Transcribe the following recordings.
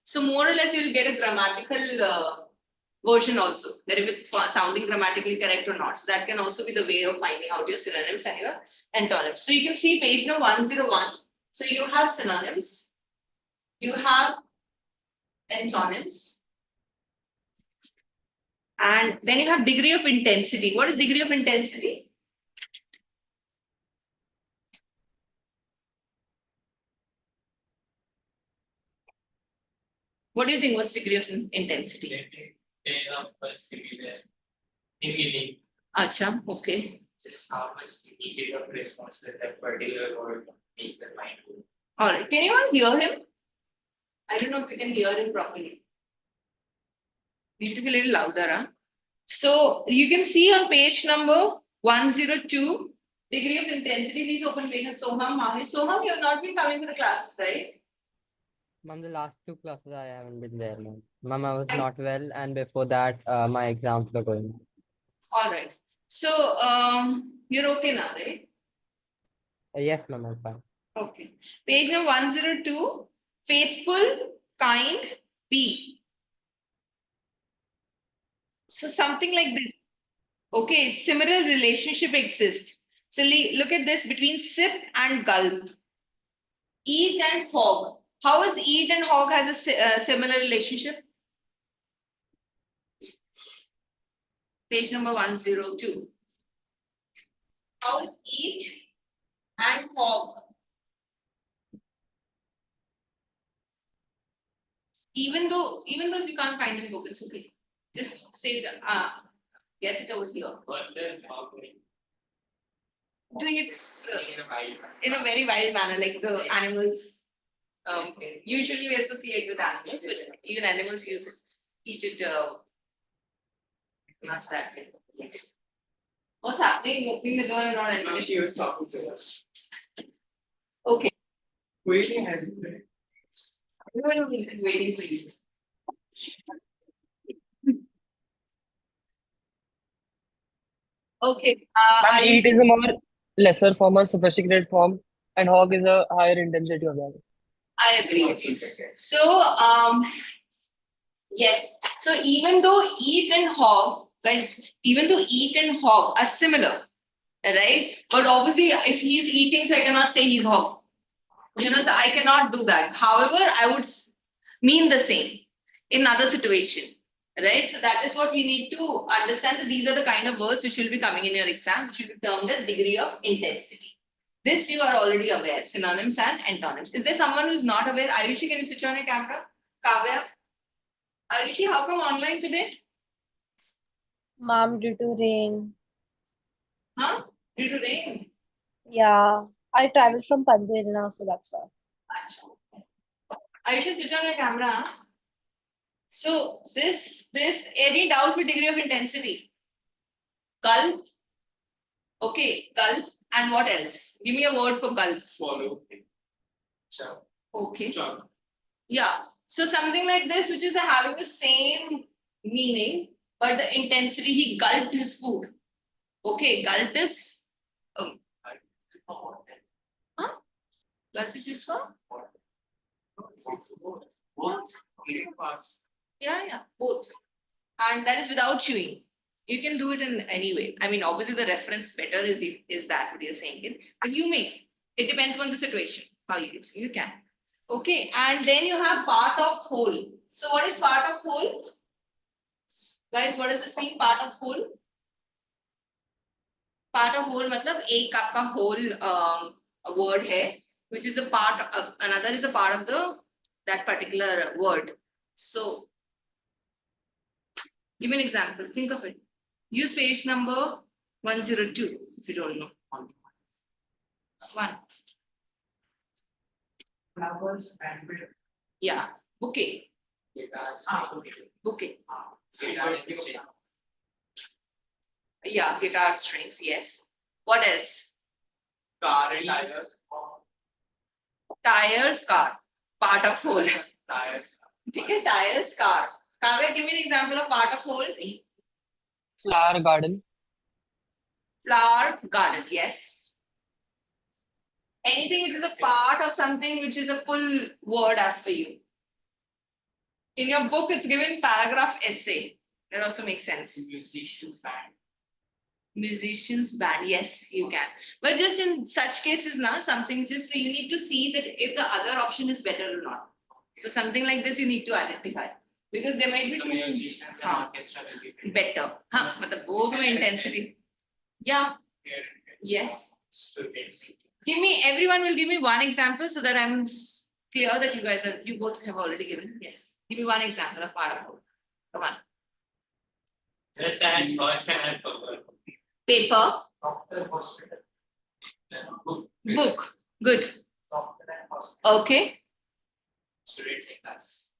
So more or less you'll get a grammatical version also, that if it's sounding grammatically correct or not. So that can also be the way of finding out your synonyms and your antonyms. So you can see page number 101. So you have synonyms, you have antonyms, and then you have degree of intensity. What is degree of intensity? What do you think? What's degree of intensity? Acha, okay. Just how much immediate responses that particular word make the mind go. All right. Can anyone hear him? I don't know if you can hear him properly. Need to be a little louder, huh? So you can see on page number 102, degree of intensity. Please open page. Soham, Mahesh. Soham, you have not been coming to the classes, right? Ma'am, the last 2 classes I haven't been there, ma'am. Ma'am, I was not well, and before that, my exams were going. All right. So you're okay now, right? Yes, ma'am, I'm fine. Okay. Page number 102, faithful, kind, be. So something like this. Okay, similar relationship exists. So look at this between sip and gulp. Eat and hog. How is eat and hog has a similar relationship? Page number 102. How is eat and hog? Even though you can't find in book, it's okay. Just say it. Guess it over here. Doing it in a very wild manner, like the animals. Usually we associate with animals, but even animals use it, eat it. Not that. What's happening? Opening the door and not entering. She was talking to us. Okay. Waiting has been. Everyone is waiting for you. Okay. Eat is a more lesser form or sophisticated form, and hog is a higher intensity of that. I agree with you. So, yes. So even though eat and hog, guys, even though eat and hog are similar, right? But obviously, if he's eating, so I cannot say he's hog. So I cannot do that. However, I would mean the same in other situation, right? So that is what we need to understand, that these are the kind of words which will be coming in your exam, which will be termed as degree of intensity. This you are already aware, synonyms and antonyms. Is there someone who is not aware? Ayushi, can you switch on your camera? Kavya? Ayushi, how come online today? Ma'am, due to rain. Huh? Due to rain? Yeah, I traveled from Panvel now, so that's why. Ayushi, switch on your camera. So this any doubt with degree of intensity? Gulp. Okay, gulp. And what else? Give me a word for gulp. Swallow. Okay. Yeah. So something like this, which is having the same meaning, but the intensity, he gulped his food. Okay, gulp is. Huh? Gulp is used for? What? Yeah, both. And that is without chewing. You can do it in any way. I mean, obviously the reference better is that what you're saying it, but you may. It depends on the situation, how you use it. You can. Okay, and then you have part of whole. So what is part of whole? Guys, what does this mean, part of whole? Part of whole matlab ek aapka whole word hai, which is a part, another is a part of that particular word. So give me an example. Think of it. Use page number 102 if you don't know. One. Flowers and Yeah. Bouquet. Bouquet. Yeah, guitar strings. Yes. What else? Car and tires. Tires, car. Part of whole. Tires. Okay, tires, car. Kavya, give me an example of part of whole. Flower garden. Flower, garden. Yes. Anything which is a part of something which is a full word as for you. In your book, it's given paragraph essay. That also makes sense. Musicians band. Musicians band, yes, you can. But just in such cases now, something just you need to see that if the other option is better or not. So something like this you need to identify. Because there might be So musician and Huh. orchestra will be better. But both में intensity. Yeah, here. yes. Students. Everyone will give me one example so that I'm clear that you both have already given. Yes. Give me one example of part of code. Come on. Just that thought and Paper, doctor hospital. Book. book. Good. Doctor and hospital. Okay. Students in class.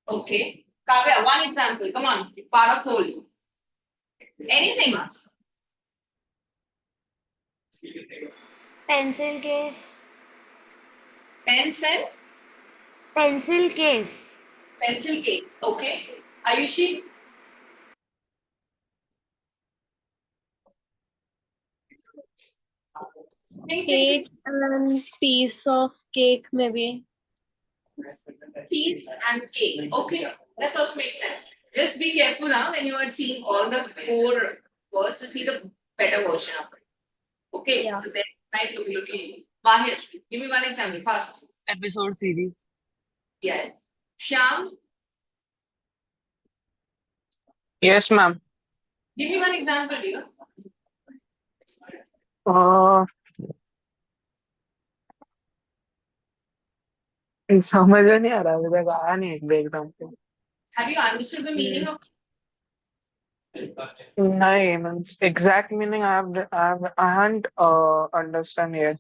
Okay. Kavya, one example. Come on. Part of whole. Anything. Pencil case. Pens and Pencil case. pencil case. Okay. Ayushi. Think, Cake and piece of cake, maybe. Piece and cake. Okay. That also makes sense. Just be careful now when you are seeing all the core words to see the better version of it. Okay. Yeah. So then it might look a little. Mahir, give me one example. Fast. Episode series. Yes. Sham, Yes, ma'am. give me one example, dear. समझ में नहीं आ रहा मुझे आया नहीं एक भी example Have you understood the meaning of नहीं means exact meaning I haven't understand yet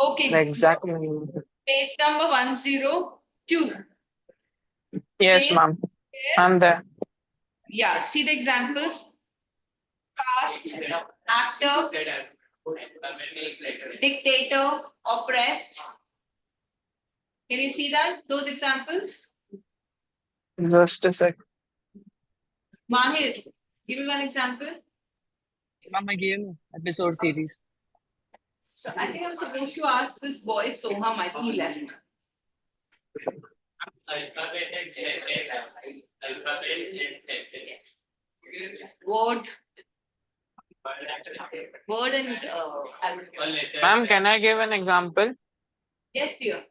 okay? the exact meaning. Page number 102. Yes, Page ma'am. I'm there. Yeah, see the examples. Cast, actor, dictator, oppressed. Can you see that? Those examples? Just a sec. Mahir, give me one example. Ma'am, I gave you episode series. So I think I'm supposed to ask this boy Soha, might he left. Alphabet and sentence. Alphabet and sentence. Yes. Word and alphabet. Ma'am, can I give an example? Yes, dear.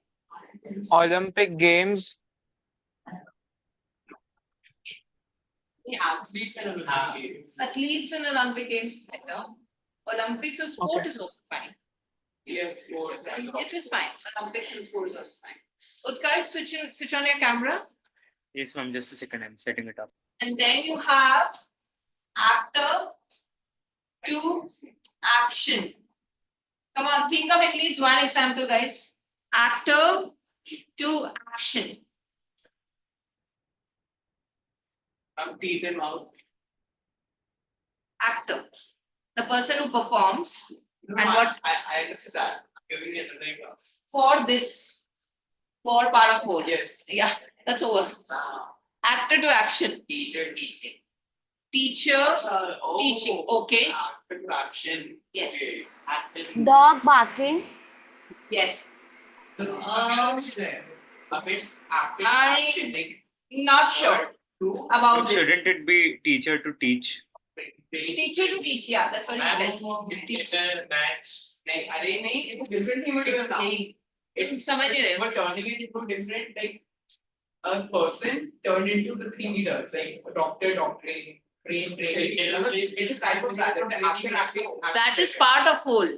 Olympic Games. Yeah. Athletes and Olympic Games. Athletes and Olympic Games is better. Olympics or sport Okay. is also fine. Yes, sports and It is fine. Olympics and sport is also fine. Utkarsh, switch on your camera. Yes, ma'am. Just a second. I'm setting it up. And then you have actor to action. Come on, think of at least one example, guys. Actor to action. teeth and mouth. Actor, the person who performs No, And what- I understand that. I'm giving it another class. for this, for part of whole. Yes. Yeah, that's over. Actor to action. Teacher teaching. Teacher, teaching. Okay. After action. Yes. Okay. Dog barking. Yes. Puppets after I- action. Like, Not sure about this. Shouldn't it be teacher to teach? Teacher to teach. Yeah, that's what he said. Teacher, match. Like, it's different thing we're doing now. It's समझ नहीं रहे हो? But turning it into different, like a person turned into the three leaders, like a doctor, doctoring, train. It's a type of platform acting. That is part of whole.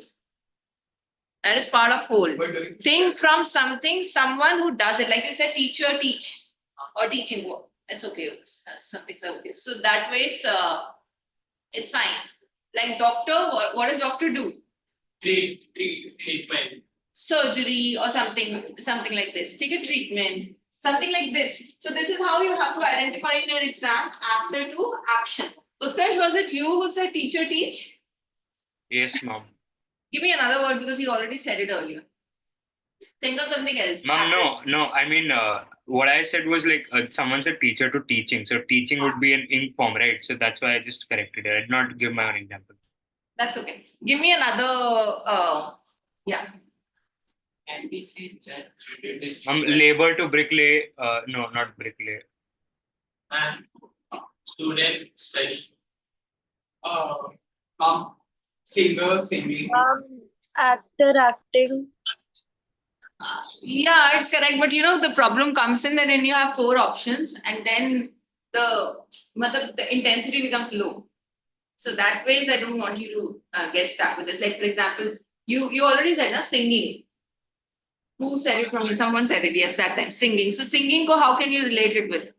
That is part of whole. Think from something, someone who does it. Like you said, teacher, teach. Or teaching work. It's okay. Some things are okay. So that way it's fine. Like doctor, what does doctor do? Treatment. Surgery or something like this. Take a treatment. Something like this. So this is how you have to identify in your exam actor to action. Utkarsh, was it you who said teacher teach? Yes, ma'am. Give me another word because he already said it earlier. Think of something else. Ma'am, no. I mean, what I said was like someone said teacher to teaching. So teaching would be an ink form, right? So that's why I just corrected it. I did not give my own example. That's okay. Give me another, yeah. Can we say that Labor to bricklay. No, not bricklay. and student study? Singer singing. Actor acting. Yeah, it's correct. But the problem comes in that when you have 4 options and then the intensity becomes low. So that ways I don't want you to get stuck with this. Like, for example, you already said, na, singing. Who said it from you? Someone said it, yes, that time. Singing. So singing, how can you relate it with?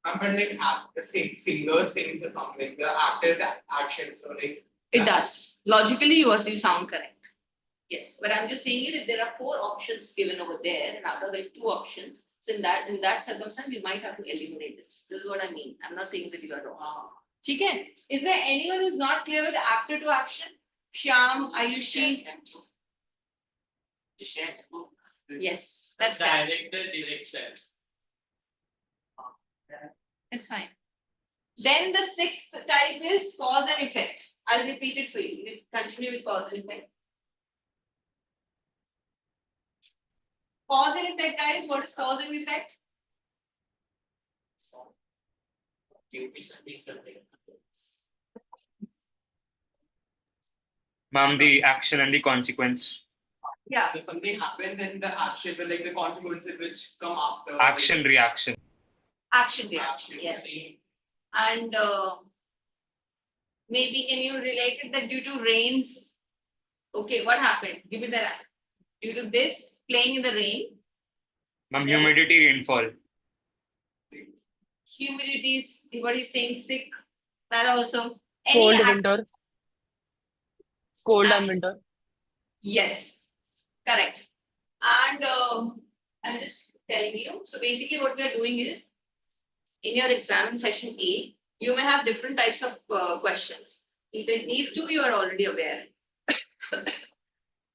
But like singer sings a song, like the actor's action. So like It does. Logically, you sound correct. Yes. But I'm just saying it, if there are 4 options given over there and out of the 2 options, so in that circumstance, you might have to eliminate this. This is what I mean. I'm not saying that you are wrong. Okay. Is there anyone who's not clear with actor to action? Shyam, Ayushi? Yes, that's correct. director direction. It's fine. Then the 6th type is cause and effect. I'll repeat it for you. We continue with cause and effect. Cause and effect, guys. What is cause and effect? Ma'am, the action and the consequence. Yeah. If something happens and the actions are like the consequences which come after. Action, reaction. Action reaction. Yes. And maybe can you relate it that due to rains? Okay, what happened? Give me that. Due to this playing in the rain. Ma'am, humidity, rainfall. Humidity is what is saying sick. That also. Cold winter. Cold and action. winter. Yes, correct. And I'm just telling you. So basically, what we are doing is in your exam in session A, you may have different types of questions. These 2 you are already aware.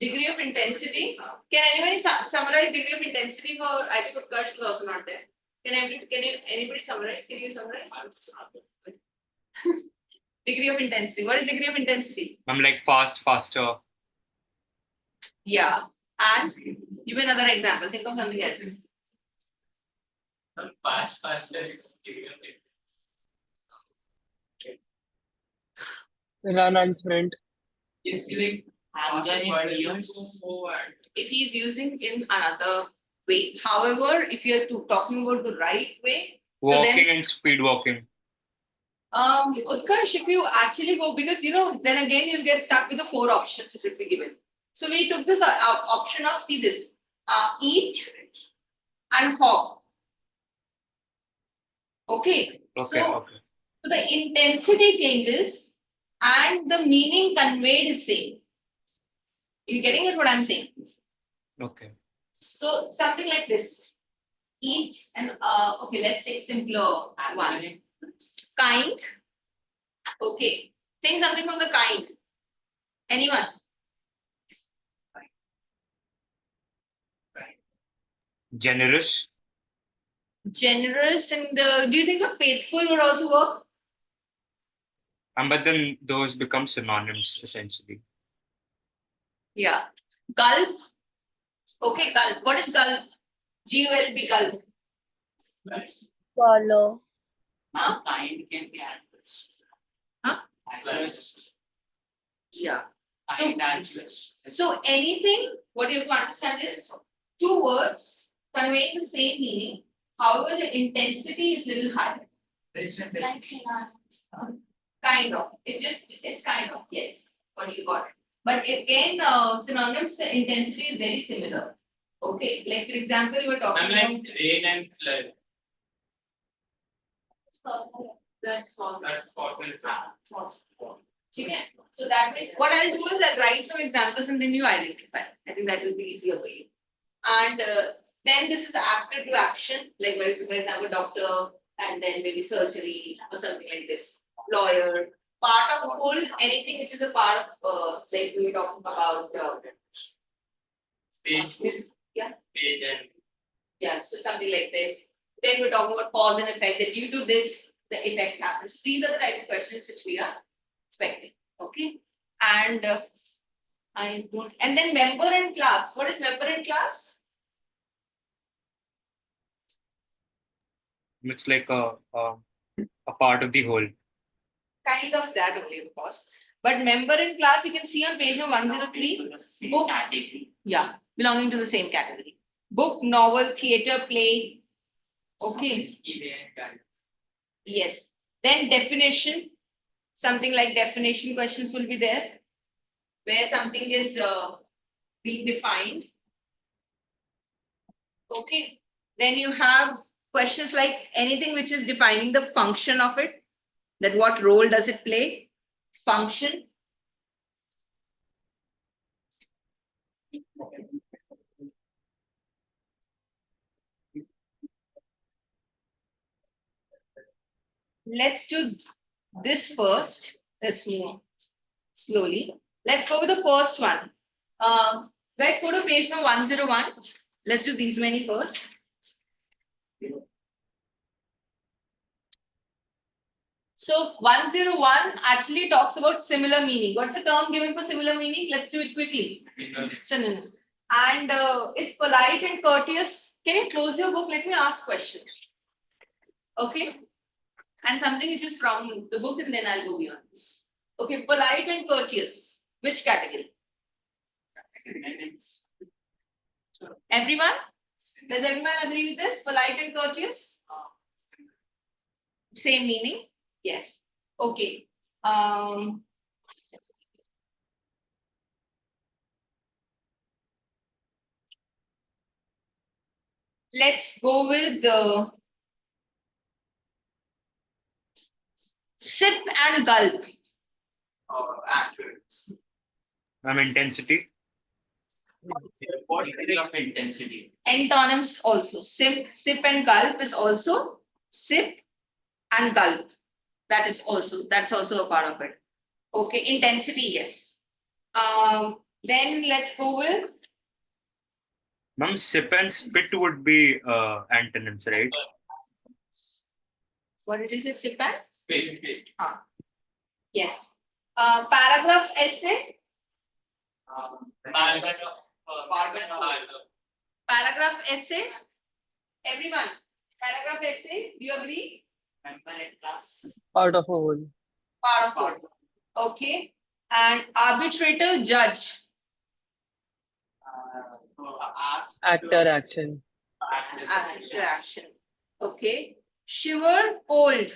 Degree of intensity. Can anybody summarize degree of intensity for? I think Utkarsh was also not there. Anybody summarize? Can you summarize? Degree of intensity. What is degree of intensity? I'm like fast, faster. Yeah. And give another example. Think of something else. Faster is Run and sprint. it's like If he's using in another way. However, if you're talking about the right way, Walking and speed walking. Utkarsh, if you actually go, because then again you'll get stuck with the 4 options which will be given. So we took this option of, see this, eat and hog. Okay. So the intensity changes and the meaning conveyed is same. You getting it what I'm saying? Okay. So something like this. Eat and okay, let's say simpler one. Kind. Okay. Think something from the kind. Anyone? Generous. Generous and do you think so faithful would also work? But then those become synonyms essentially. Yeah. Gulp. Okay, gulp. What is gulp? G-U-L-P, gulp. Follow. kind can be adverse. Huh? Adverse. Yeah. Kind adverse. So anything, what you have to understand is 2 words conveying the same meaning. However, the intensity is little higher. Kind of. It's kind of, yes, what you got. But again, synonyms, the intensity is very similar. Okay, like for example, you were talking about rain and flood. that's cause. That's Okay. So that means what I'll do is I'll write some examples and then you identify. I think that will be easier for you. And then this is actor to action, like for example, doctor, and then maybe surgery or something like this. Lawyer, part of whole, anything which is a part of like we were talking about page. Yeah. Page and Yeah, so something like this. Then we're talking about cause and effect, that due to this, the effect happens. So these are the type of questions which we are expecting. Okay. And I don't. And then member and class. What is member and class? It's like a part of the whole. Kind of that only, of course. But member and class, you can see on page number 103. Book. Yeah, belonging to the same category. Book, novel, theater, play. Okay. Yes. Then definition. Something like definition questions will be there, where something is being defined. Okay. Then you have questions like anything which is defining the function of it, that what role does it play? Function. Let's do this first. Let's move slowly. Let's go with the first one. Let's go to page number 101. Let's do these many first. So 101 actually talks about similar meaning. What's the term given for similar meaning? Let's do it quickly. Synonym. And is polite and courteous. Can you close your book? Let me ask questions. Okay. And something which is from the book, and then I'll go beyond this. Okay, polite and courteous. Which category? Everyone? Does everyone agree with this? Polite and courteous? Same meaning? Yes. Okay. Let's go with the sip and gulp. Intensity. What level of intensity? Antonyms also. Sip and gulp is also sip and gulp. That's also a part of it. Okay, intensity, yes. Then let's go with Ma'am, sip and spit would be antonyms, right? what did you say? Sip and? Basically. Yes. Paragraph essay. Paragraph essay. Everyone. Paragraph essay. Do you agree? Part of a whole. Part of it. Okay. And arbitrator, judge. Actor, action. Actor, action. Okay. Shiver, cold.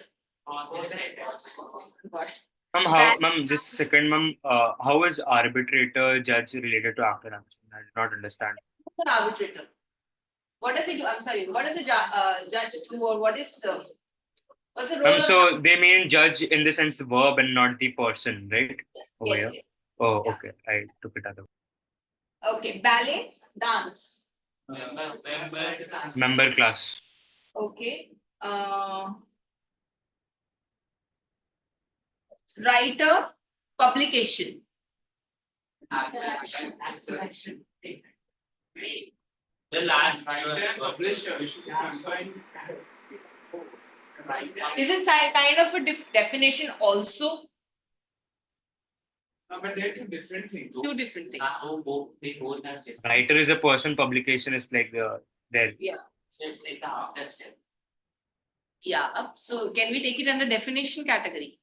What? Ma'am, just a second, ma'am. How is arbitrator, judge related to actor action? I did not understand. An arbitrator. What does he do? I'm sorry. What does the judge do, or what is what's the role of So they mean judge in the sense the verb and not the person, right? Over yes, here. yes. Oh, Yeah. okay. I took it other. Okay. Ballet, dance. Member class. Okay. Writer, publication. The last writer publisher. Is it kind of a definition also? No, but they're two different things. Two different things. They both have different. Writer is a person, publication is like their. Yeah. So it's like the after step. Yeah. So can we take it under definition category?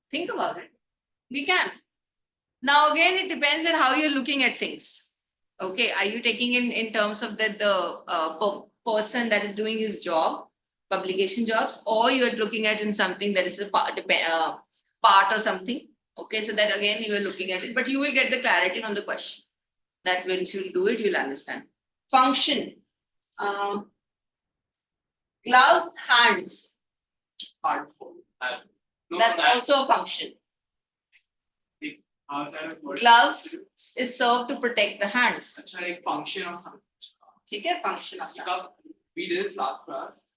Think about it. We can. Now again, it depends on how you're looking at things. Okay, are you taking in terms of that the person that is doing his job, publication jobs, or you're looking at in something that is a part or something? Okay, so that again you are looking at it, but you will get the clarity on the question. That when you do it, you'll understand. Function. Gloves, hands. That's also a function. Gloves is served to protect the hands. It's like function of something. Okay, function of something. We did this last class.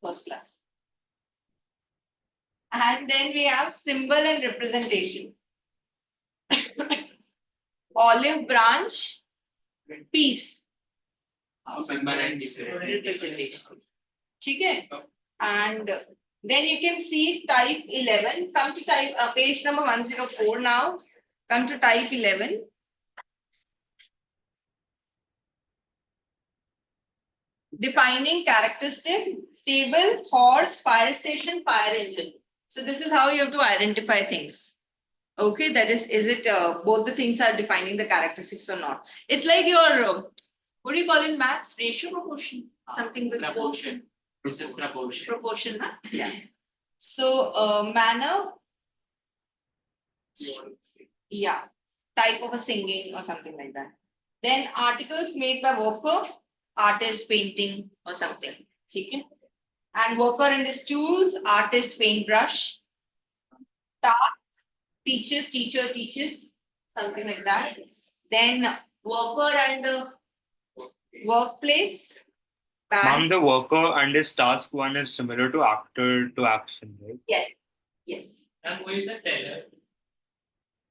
First class. And then we have symbol and representation. Olive branch, piece. Symbol and representation. Okay. And then you can see type 11. Come to type page number 104 now. Come to type 11. Defining characteristic, stable, horse, fire station, fire engine. So this is how you have to identify things. Okay, that is it both the things are defining the characteristics or not? It's like your, what do you call in maths? Ratio, proportion? Something with proportion. This is proportion. Proportion, huh? Yeah. So manner, yeah, type of a singing or something like that. Then articles made by worker, artist, painting or something. Okay? And worker and his tools, artist, paintbrush. Task, teachers, teacher, teaches, something like that. Then worker and workplace. Ma'am, Bank. the worker and his task one is similar to actor to action, right? Yes, yes. And who is the teller?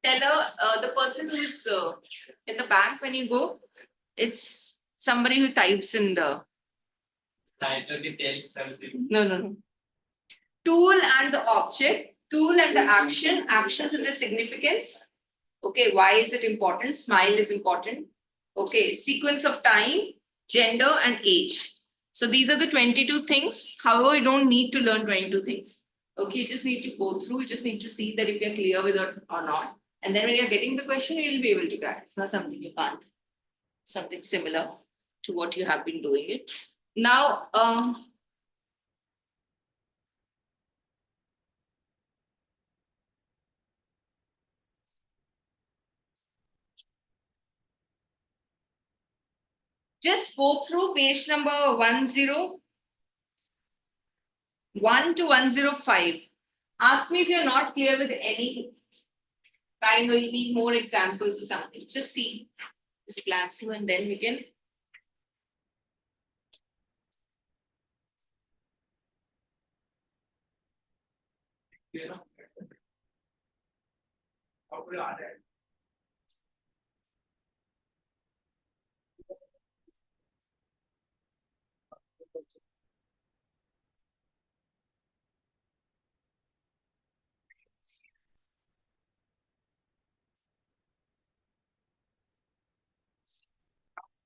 Teller, the person who is in the bank when you go, it's somebody who types in the. Title tell something. No. Tool and the object, tool and the action, actions and the significance. Okay, why is it important? Smile is important. Okay, sequence of time, gender and age. So these are the 22 things. However, you don't need to learn 22 things. Okay, you just need to go through, you just need to see that if you're clear with it or not. And then when you're getting the question, you'll be able to get. It's not something you can't. Something similar to what you have been doing it. Now, just go through page number 101 to 105. Ask me if you're not clear with any kind or you need more examples or something. Just see, just glance through and then we can. How would I add?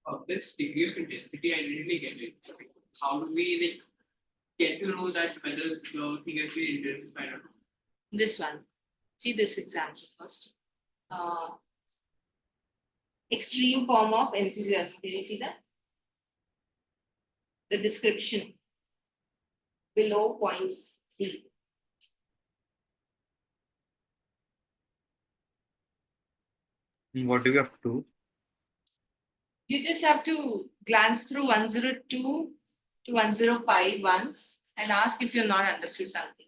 Of this degree of intensity, I didn't really get it. How do we get to know that whether the thing has been intensified or not? This one. See this example first. Extreme form of enthusiasm. Can you see that? The description below point C. What do we have to do? You just have to glance through 102 to 105 once and ask if you're not understood something.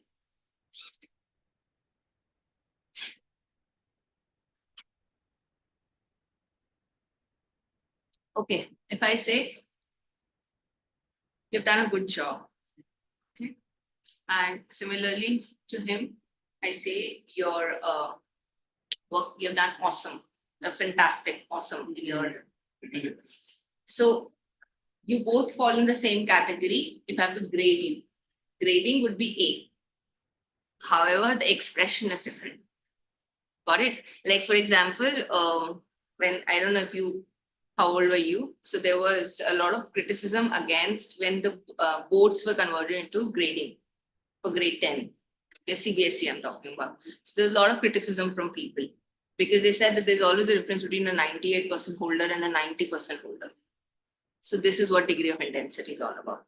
Okay, if I say you've done a good job, okay, and similarly to him, I say your work you've done awesome, fantastic, awesome. So you both fall in the same category. If I have to grade you, grading would be A. However, the expression is different. Got it? Like for example, when I don't know if you, how old were you? So there was a lot of criticism against when the boards were converted into grading for grade 10. The CBSE I'm talking about. So there's a lot of criticism from people because they said that there's always a difference between a 98% holder and a 90% holder. So this is what degree of intensity is all about.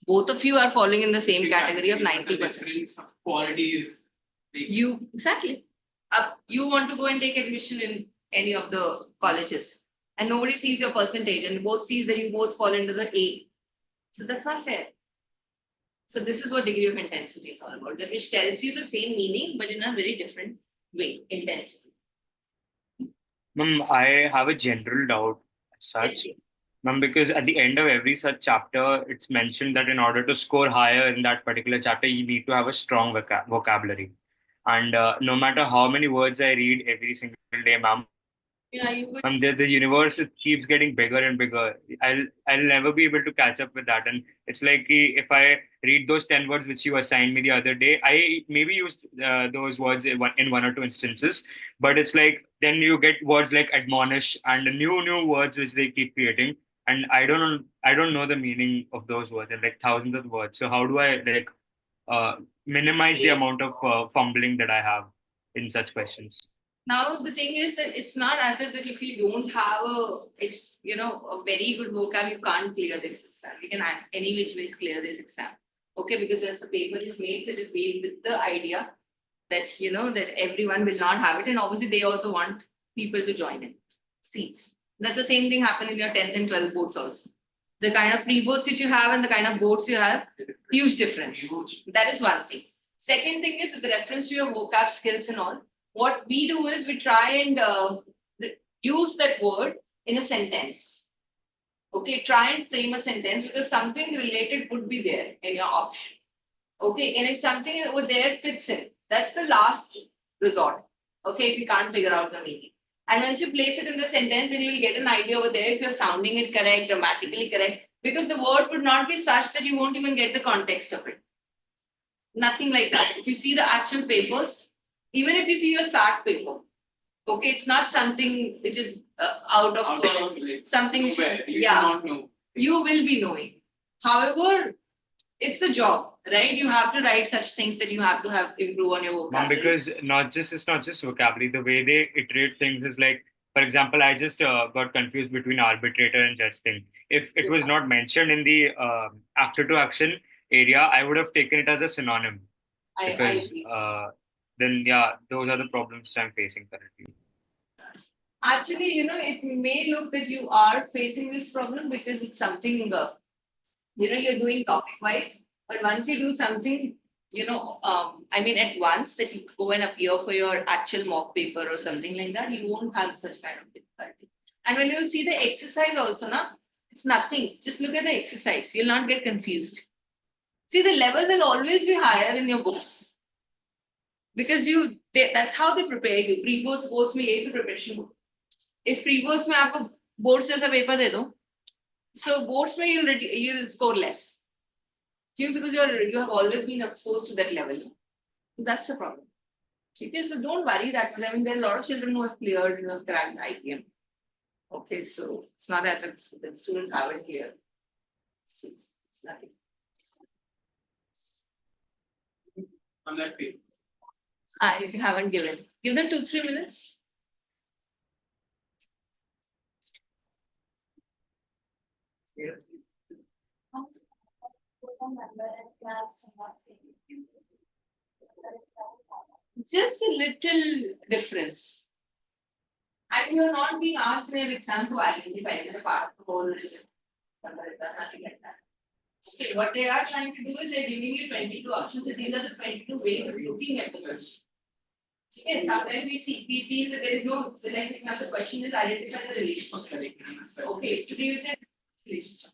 Both of you are falling in the same category of 90%. Quality is You exactly. You want to go and take admission in any of the colleges, and nobody sees your percentage, and both sees that you both fall into the A. So that's not fair. So this is what degree of intensity is all about. That which tells you the same meaning, but in a very different way. Intensity. Ma'am, I have a general doubt as such. Yes, Ma'am, because at the end of every such chapter, it's mentioned that in order to score higher in that particular chapter, you need to have a strong vocabulary. And no matter how many words I read every single day, ma'am, Yeah, you would. The universe keeps getting bigger and bigger. I'll never be able to catch up with that. And it's like if I read those 10 words which you assigned me the other day, I maybe used those words in one or two instances, but it's like then you get words like admonish and new words which they keep creating, and I don't know the meaning of those words and like thousands of words. So how do I like uh, minimize the amount of fumbling that I have in such questions? Now the thing is that it's not as if that if you don't have a very good vocab, you can't clear this exam. You can any which ways clear this exam. Okay, because once the paper is made, so it is made with the idea that that everyone will not have it, and obviously they also want people to join in seats. That's the same thing happen in your 10th and 12th boards also. The kind of pre-boards that you have and the kind of boards you have, huge difference. That is one thing. Second thing is with reference to your vocab skills and all, what we do is we try and use that word in a sentence. Okay, try and frame a sentence because something related would be there in your option. Okay, and if something over there fits in, that's the last resort. Okay, if you can't figure out the meaning. And once you place it in the sentence, then you will get an idea over there if you're sounding it correct, grammatically correct, because the word would not be such that you won't even get the context of it. Nothing like that. If you see the actual papers, even if you see your SAT paper, okay, it's not something which is out of something which you will be knowing. However, it's a job, right? You have to write such things that you have to have improve on your vocabulary. Because it's not just vocabulary. The way they iterate things is like, for example, I just got confused between arbitrator and judge thing. If it was not mentioned in the actor to action area, I would have taken it as a synonym. I Because agree. then yeah, those are the problems I'm facing currently. Actually, it may look that you are facing this problem because it's something you're doing topic wise, but once you do something, at once that you go and appear for your actual mock paper or something like that, you won't have such kind of difficulty. And when you see the exercise also, it's nothing. Just look at the exercise. You'll not get confused. See, the level will always be higher in your books because that's how they prepare you. Pre-boards, boards में यही तो preparation book. If pre-boards में आपको boards जैसा paper दे दो, so boards में you'll score less. Because you have always been exposed to that level. That's the problem. Okay, so don't worry that much. I mean, there are a lot of children who have cleared, cracked IPM. Okay, so it's not as if the students haven't cleared. It's nothing. On that page. You haven't given. Give them 2-3 minutes. Yes. Just a little difference. And you are not being asked in your exam to identify as a part of the whole result. Nothing like that. Okay, what they are trying to do is they're giving you 22 options, and these are the 22 ways of looking at the question. Okay, sometimes we feel that there is no select example. The question is identify the relationship. Okay, so do you say relationship?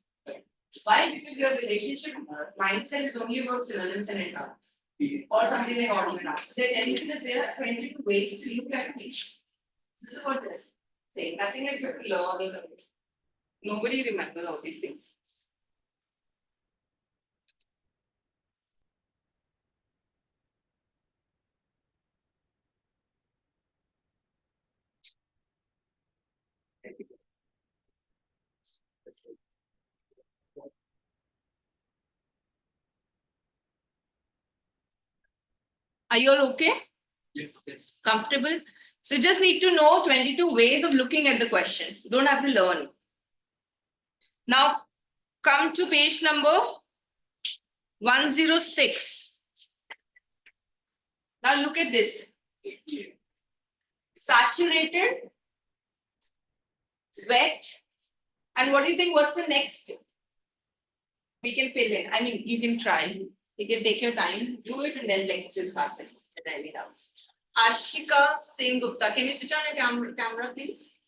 Why? Because your relationship mindset is only about synonyms and antonyms. Or something like ordinary nouns. So they're telling you that there are 22 ways to look at things. This is what this saying. Nothing like you have to learn or something. Nobody remembers all these things. Are you all okay? Yes. Comfortable? So you just need to know 22 ways of looking at the question. You don't have to learn. Now, come to page number 106. Now look at this. Saturated, wet, and what do you think? What's the next? We can fill in. I mean, you can try. You can take your time, do it, and then let's discuss it. Any doubts? Ashika Singh Gupta. Can you switch on your camera, please?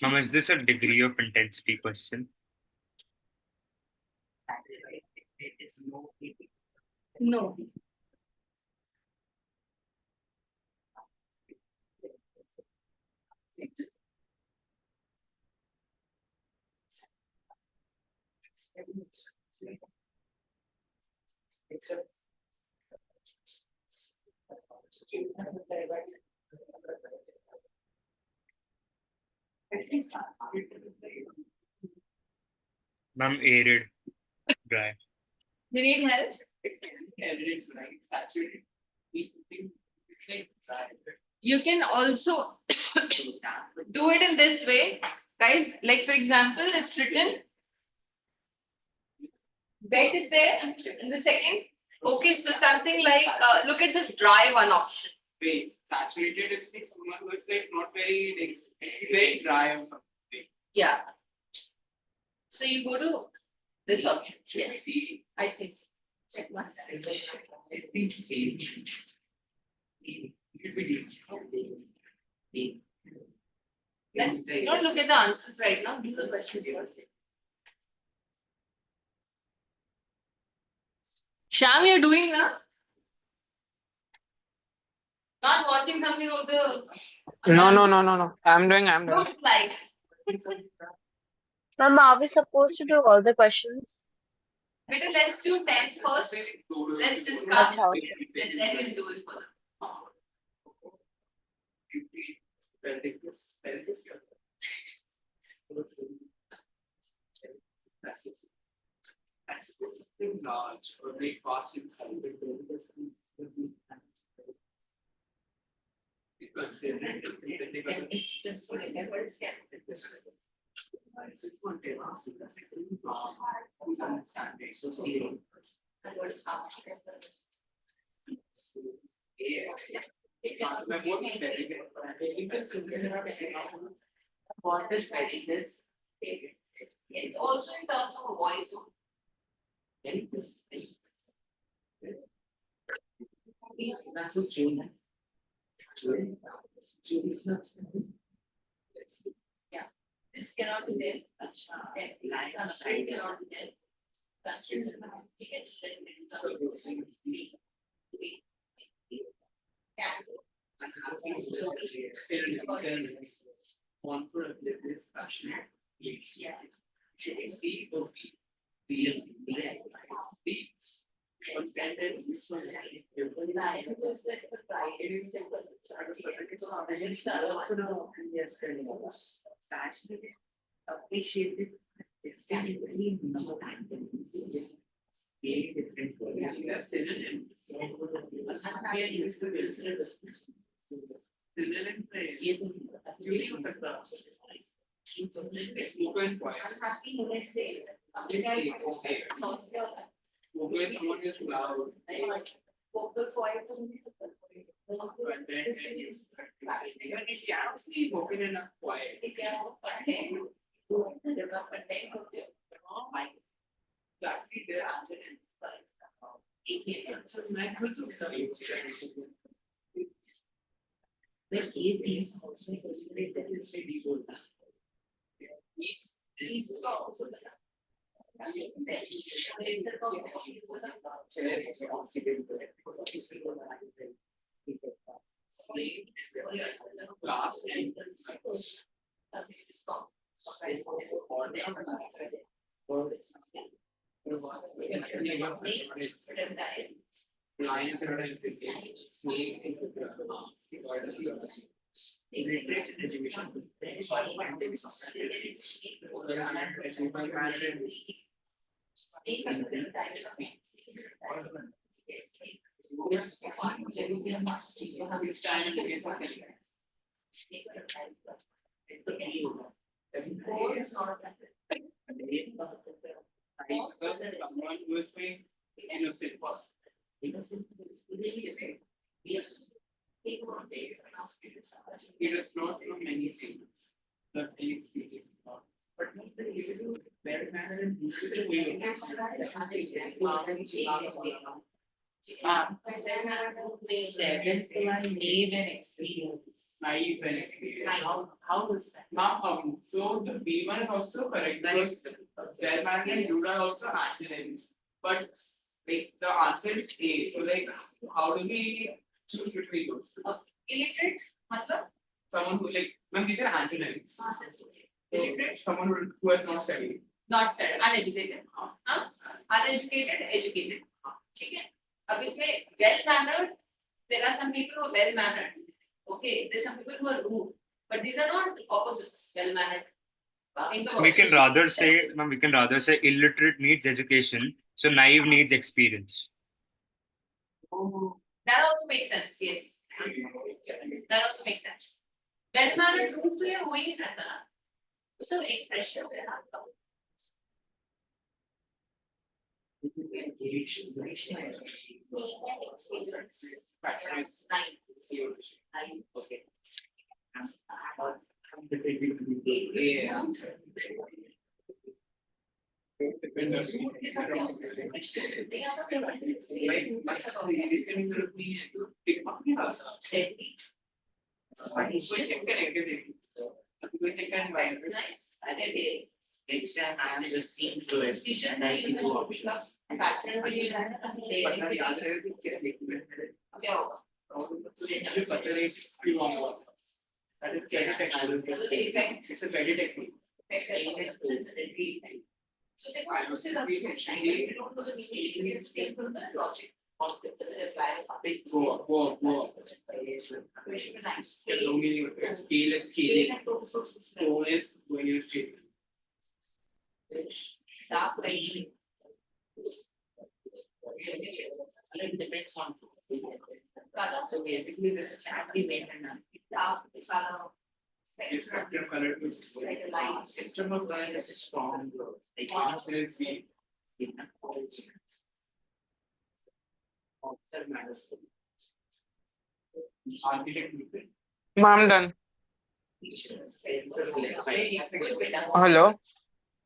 Ma'am, is this a degree of intensity question? No. Ma'am, arid, dry. You need help? It's like saturated. You can also do it in this way, guys. Like for example, it's written. Wet is there in the second. Okay, so something like look at this dry one option. Wait, saturated is like someone who is like not very dense. It's very dry or something. Yeah. So you go to this option. Yes, I think so. Check once. Let's don't look at the answers right now. Do the questions first. Sham, you're doing now? Not watching something of the. No. I'm doing. Looks like. Ma'am, are we supposed to do all the questions? Better let's do 10 first. Let's discuss. Acha, Then we'll do it further. That's something large or very fast inside. What is this? It's also in terms of a voice. Yeah, this cannot be there. Line constraint cannot be there. Constraints One for a this passionate. Yeah. C or B. B is B. Was that this one? Appreciated. It's very spoken quiet. Spoken someone is loud. But then even it cannot be spoken enough quiet. Exactly there. It's nice to study. He's also class and lions are snake education. Someone who is very innocent was innocent. Yes. It is not from many things, but any experience. But the very matter and seventh one, naive and experience. Naive and experience. How is that? So the B1 is also correct. Because their matter and you are also antonyms. But like the answer is A. So like how do we choose between those? Illiterate, someone who like when these are antonyms. Illiterate, someone who has not studied. not said, uneducated. Uneducated, educated. ठीक है? अब इसमें well mannered, there are some people who are well mannered. Okay, there's some people who are rude, but these are not opposites. Well mannered. We can rather say, ma'am, we can rather say illiterate needs education, so naive needs experience. That also makes sense. Yes, that also makes sense. Well mannered rude तो ये हो ही नहीं सकता ना. वो तो expression है ना. Nice. Next time I'm just seeing to it. And I see two options. That is technique. It's a very technique. So they want to say that you don't know the meaning, you can stay from the logic. Go. There's no meaning of it. Scale is scaling. Tone is going to scale. Dark light. It depends on. So basically, this can't be made in Dark color. a spectrum color. Like a light. Spectrum of color is a strong growth. Like says the matters. Architect. Ma'am, done. Hello,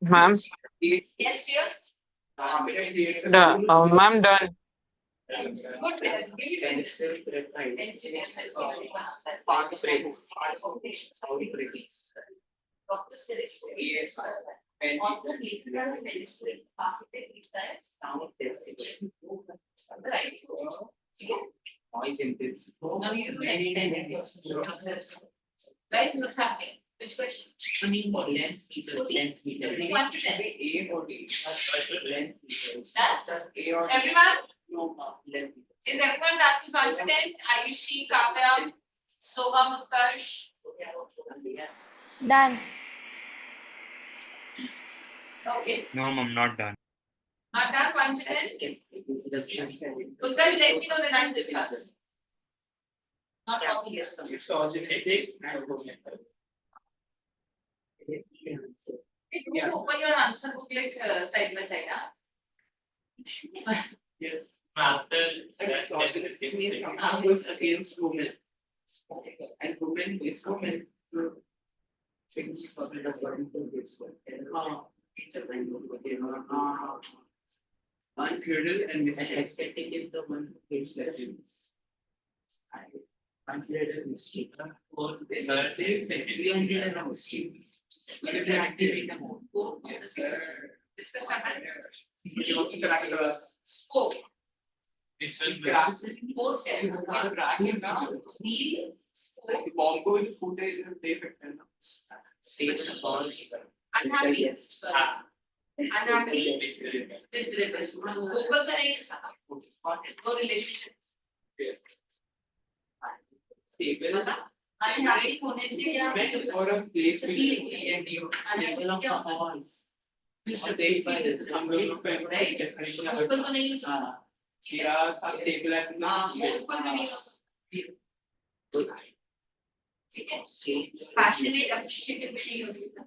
ma'am. Yes, dear. Ma'am, done. Good, better. Give me engineer. Part of it. Yes. And Author, leader, and administrator, architect, design, sound testing. right? Noise intense. Now you do extend it. Right, what's happening? Which question? I mean, for length meters, length meters. 1 to 10. A or D. Length meters. Huh? A or Everyone? no, length. Is everyone asking 1 to 10? Ayushi, Kavya, Soham, Utkarsh? Done. Okay, No, ma'am, not done. not done, 1 to 10? Utkarsh, let me know, then I'll discuss. Not obvious. It's also ethics and You open your answer booklet side by side, huh? yes. That's altruistic means someone goes against women. And women is women. So things for the government is Uncurious and misrespecting is the one who hates lessons. I consider it a mistake. Or secondly, I did a mistake. But they activate the mode. Yes, sir. Discuss what happened. You also correct us. Spoke. It's a grass. Post. Real. Spoke. Bongo with the food is a day effect. Stage of balls. Unhappy. Unhappy. Miserable. Vocal connect. No relationship. Stable. Unhappy होने से क्या Or a place Feeling. stable of the halls. हम लोग Right? definition Vocal तो नहीं हो सकता. Kiras are stabilizing Vocal तो नहीं हो सकता. ठीक है. Passionate, appreciative भी नहीं हो सकता.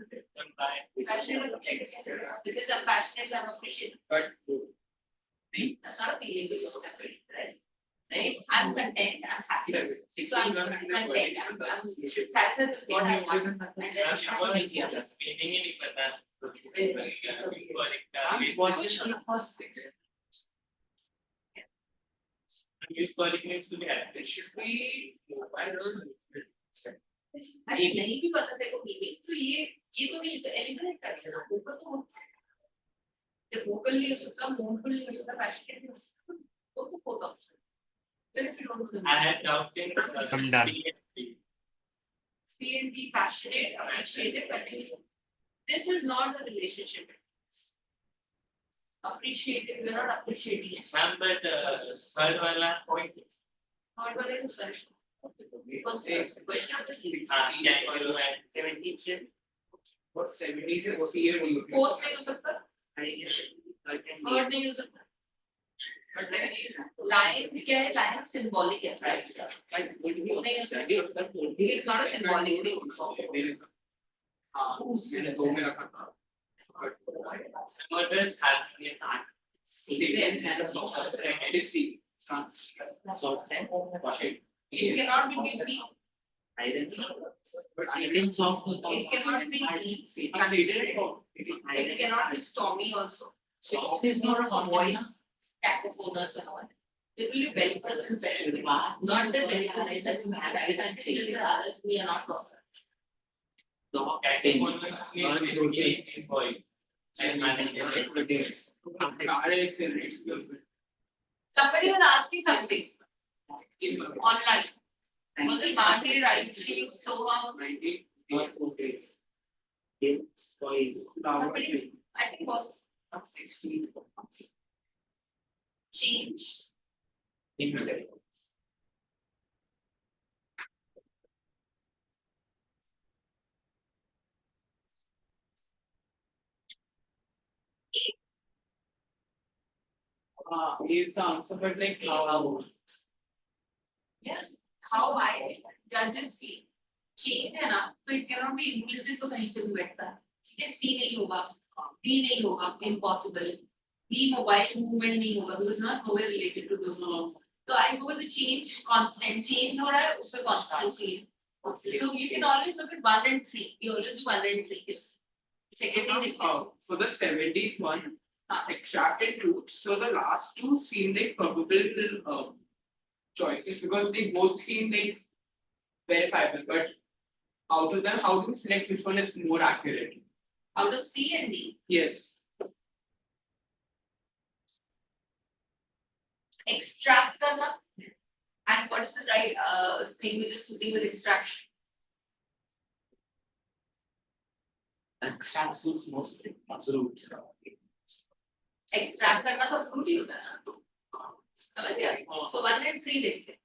Passionate, appreciative. Because I'm passionate, I'm appreciative. But That's not a feeling which is separate, right? Right? I'm content, I'm happy. So I'm content, I'm satisfied with what I want. And then it should be अरे नहीं भी पता तेरे को meaning तो ये तो नहीं तो एलिमिनेट कर देना ऊपर तो जब वोकल नहीं हो सकता मोनफुल नहीं हो सकता पैशनेट नहीं हो सकता तो होता option I'm done. C and D passionate appreciative but this is not a relationship Appreciated, we're not appreciating it. Ma'am, but third one point. Third one is correct. First Can is question number three. you add 17? What 17 is C or D? Fourth नहीं हो सकता, third नहीं हो सकता. Line क्या है? Line symbolic है, right? वो नहीं हो सकता. It's not a symbolic thing. दो में रखा था. Murder has yes, second is C. It cannot be BP. But silence of It cannot be E. It cannot be stormy also. Because there's not a voice, cacophonous and all. There will be bellicose and bellicose. Not the bellicose, that's mad. We are not person. Somebody was asking something online. Was it Bharti right? So somebody, I think was change. It's answer, but like how? Yeah, how I judges see change है ना, तो it cannot be implicit तो कहीं से भी बैठता है. ठीक है, C नहीं होगा, B नहीं होगा, impossible. B mobile movement नहीं होगा because not nowhere related to those things. So I go with the change, constant change हो रहा है, उसमें constancy है. So you can always look at 1 and 3. We always do 1 and 3. Yes. Second So the 17th one extracted truth. So the last two seem like probable choices because they both seem like verifiable. But out of them, how do you select which one is more accurate? out of C and D. Yes. Extract करना. And what is the right thing which is suiting with extraction? Extract suits mostly. Absolute. Extract करना तो root ही होता है ना. समझ गया? So 1 and 3 देखते हैं.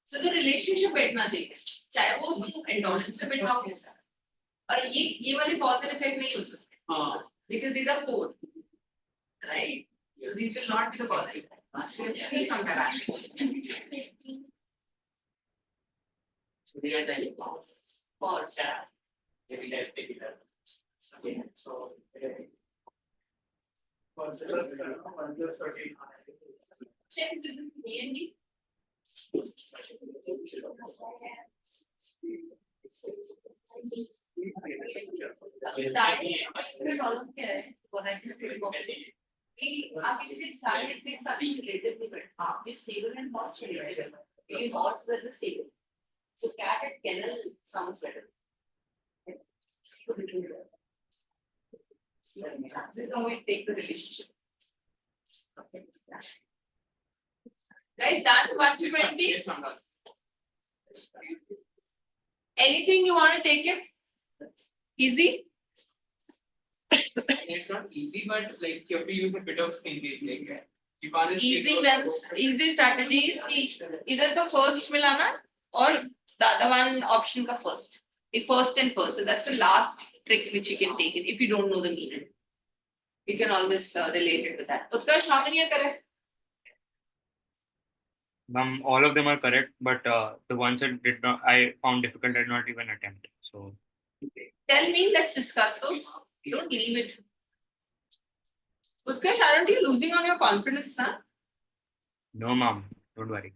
So the relationship बैठना चाहिए. चाहे वो तुम endurance से बैठाओ और ये वाले cause and effect नहीं हो सकते. Because these are 4. Right? So these will not be the cause and effect. So you have to see from the back. So they are the causes. Cause. So Check the A and D. Problem क्या है? आप इससे सारे के साथ related नहीं बैठ. आप ये स्टेबल एंड हॉर्स रिलेटेड. ये horse where the stable. So cat and kennel sounds better. This is how we take the relationship. Guys, done 1 to 20. yes, I'm done. Anything you want to take it? Easy? It's not easy, but like you have to use a bit of thinking. Like you can't just Easy think means easy strategy is कि इधर का first मिलाना और the other one option का first. The first and first. So that's the last trick which you can take it if you don't know the meaning. You can always relate it with that. Utkarsh, how many are correct? All of them are correct, but the ones that I found difficult, I did not even attempt. So Tell me, let's discuss those. Don't leave it. Utkarsh, aren't you losing on your confidence now? no, mom, don't worry.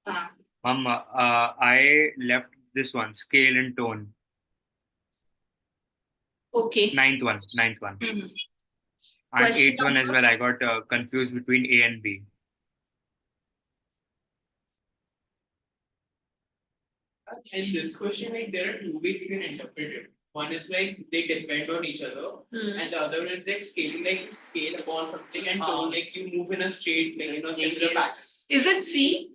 Uh, Mom, I left this one, scale and tone. okay. Ninth one. Mhm. And Question 8th one as number- well. I got confused between A and B. in this question, like there are two ways you can interpret it. One is like they depend on each other, and the other one is like scaling, like you scale upon something and tone, like you move in a straight, like in a similar pattern. Is it C?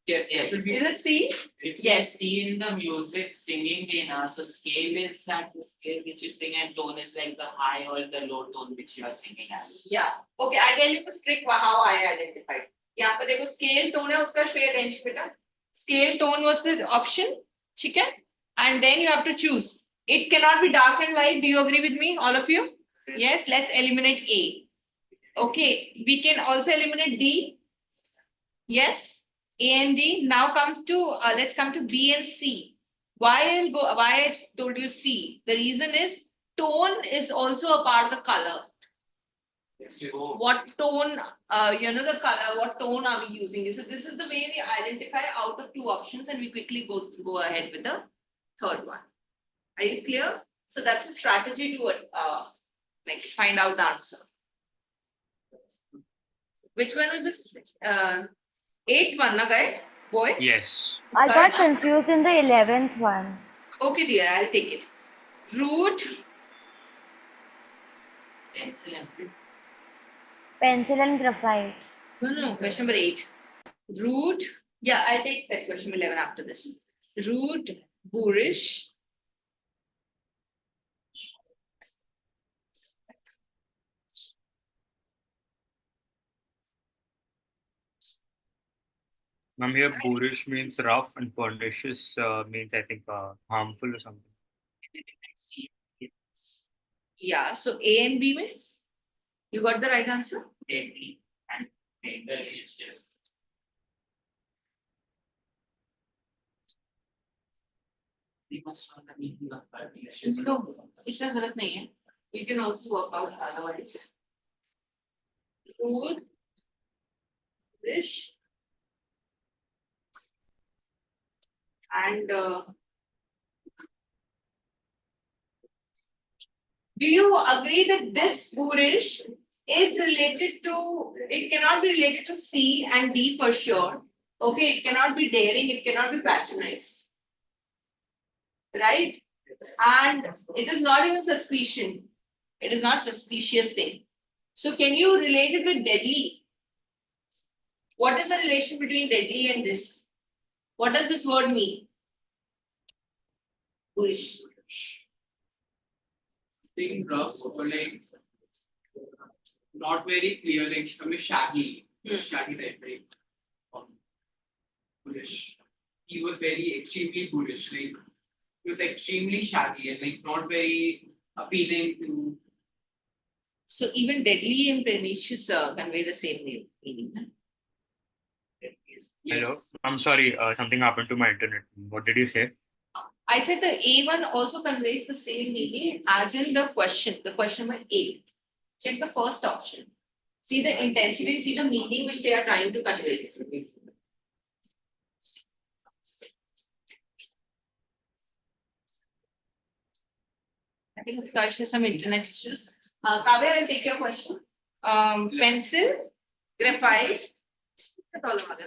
Yes, yes. Is it C? If Yes. you see in the music singing vena, so scale is that the scale which you sing and tone is like the high or the low tone which you are singing at. Yeah. Okay, I tell you the trick how I identified. यहाँ पे देखो scale tone है उसका pay attention बेटा. Scale tone was the option, ठीक है? And then you have to choose. It cannot be dark and light. Do you agree with me, all of you? Yes. Let's eliminate A. Okay, we can also eliminate D. Yes, A and D. Now let's come to B and C. Why I told you C? The reason is tone is also a part of the color. What tone, the color, what tone are we using? So this is the way we identify out of two options and we quickly go ahead with the third one. Are you clear? So that's the strategy to find out the answer. Which one was this? Eighth one, na guy? Boy? Yes. I got confused in the 11th one. Okay, dear, I'll take it. Root. Pencil and graphite. No, question number 8. Root. Yeah, I'll take that question 11 after this. Root, boorish. Ma'am, here boorish means rough and pernicious means I think harmful or something. Yeah, so A and B means? You got the right answer? इसको इतना जरूरत नहीं है. You can also work out otherwise. Root, boorish. And do you agree that this boorish is related to, it cannot be related to C and D for sure. Okay, it cannot be daring, it cannot be patronized. Right? And it is not even suspicion. It is not suspicious thing. So can you relate it with deadly? What is the relation between deadly and this? What does this word mean? Boorish. Being rough or like not very clear, like something shaggy. Shaggy type, right? Bullish. He was very extremely bullish, like he was extremely shaggy and like not very appealing to. So even deadly and pernicious convey the same meaning. Yes. Hello? I'm sorry, something happened to my internet. What did you say? I said the A one also conveys the same meaning as in the question number 8. Check the first option. See the intensity, see the meaning which they are trying to convey. I think Utkarsh has some internet issues. Kavya, I'll take your question. Pencil, graphite.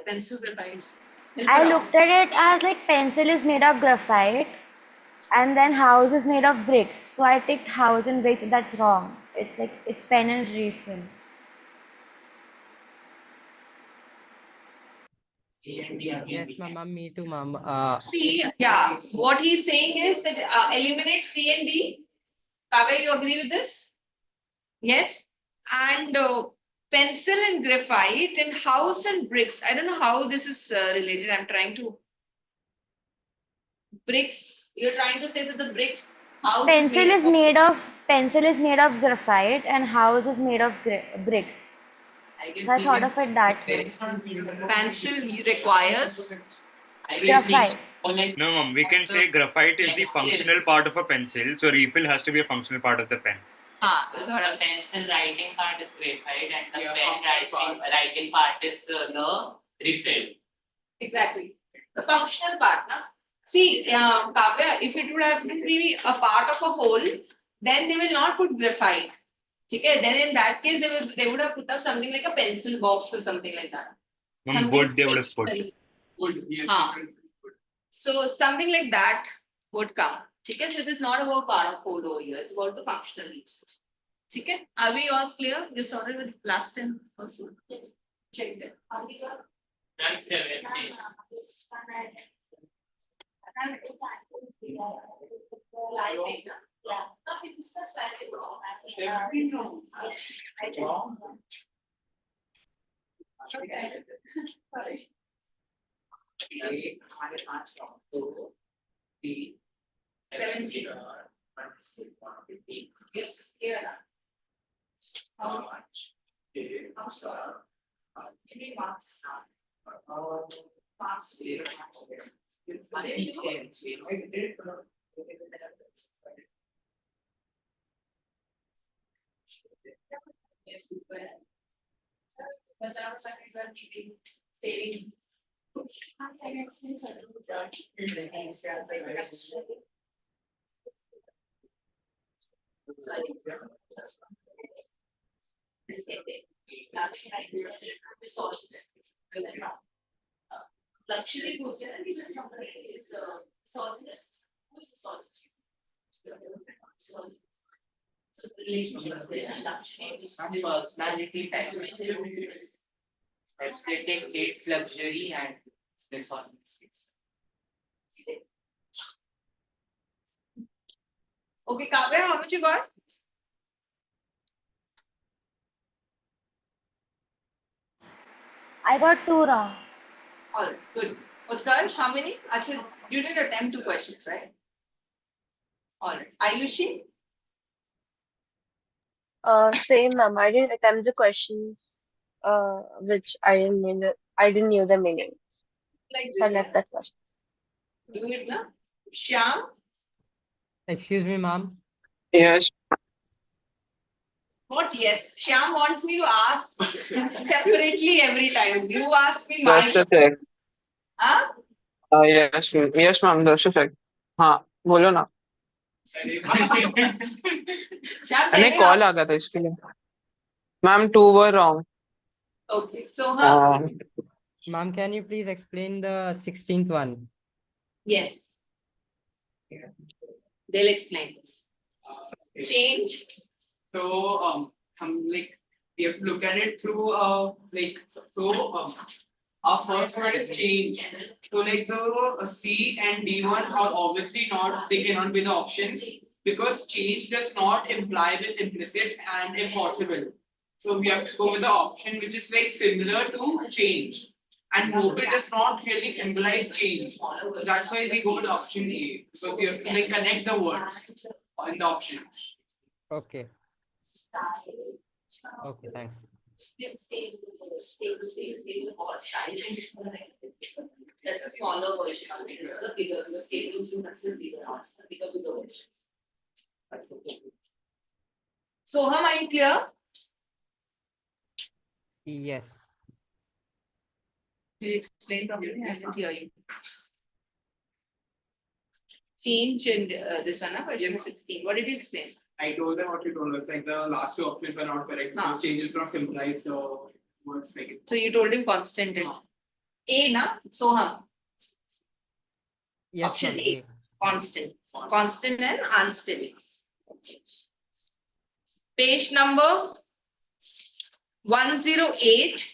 Pencil, graphite. I looked at it as like pencil is made of graphite and then house is made of bricks. So I ticked house and bricks. That's wrong. It's like it's pen and refill. Yes, ma'am, me too, ma'am. See, yeah, what he's saying is that eliminate C and D. Kavya, you agree with this? Yes. And pencil and graphite and house and bricks. I don't know how this is related. I'm trying to. Bricks. You're trying to say that the bricks house Pencil is made of graphite and house is made of bricks. So I thought of it that way. Pencil requires. Graphite. No, ma'am, we can say graphite is the functional part of a pencil, so refill has to be a functional part of the pen. That's what I'm The saying. pencil writing part is graphite and the pen writing part is the refill. Exactly. The functional part, na? See, Kavya, if it would have been really a part of a whole, then they will not put graphite. Okay? Then in that case, they would have put up something like a pencil box or something like that. Ma'am, wood they would have put. Wood, yes. So something like that would come. Okay? So it is not about part of whole over here. It's about the functional usage. Okay? Are we all clear? You started with last 10 first one. Yes. Check that. Are we clear? That's 7. Yes, yeah. How much? Every marks. Marks. Yes, but I was like, you are keeping saving. I can explain something. Luxury goods, and these are somebody is misogynist. Who's misogynist? Misogynist. So the relationship between luxury and Personality type. Aesthetic hates luxury and misogynist. Okay, Kavya, how much you got? I got 2 wrong. All right, good. Utkarsh, how many? Actually, you didn't attempt 2 questions, right? All right. Ayushi? Same, ma'am. I didn't attempt the questions, which I didn't knew the meaning. Like So I this. left that question. Do it now. Shyam? Excuse me, ma'am. Yes. What? Yes. Shyam wants me to ask separately every time. You ask me Just my. a sec. Huh? Yes, yes, ma'am. Just a sec. हाँ बोलो ना. Shyam, नहीं tell me. Call आ गया था इसके लिए. Ma'am, 2 were wrong. Okay. So, huh? Ma'am, can you please explain the 16th one? Yes. They'll explain. Change. So like we have to look at it through our first one is change. So like the C and D1 are obviously not, they cannot be the options because change does not imply with implicit and impossible. So we have to go with the option which is like similar to change. And mobile does not really symbolize change. That's why we go with option A. So we have to like connect the words in the options. Okay. Okay, thanks. That's a smaller version of it. The bigger, because tables you consider bigger, bigger versions. Soham, are you clear? Yes. Will you explain properly? I didn't hear you. Change and this one, version 16. What did you explain? I told them what you told us, like the last 2 options are not correct because changes from symbolize words like it. So you told him constant. A, na? Soham. Yes, Option ma'am. A. Constant. Constant and unsteady. Okay. Page number 108.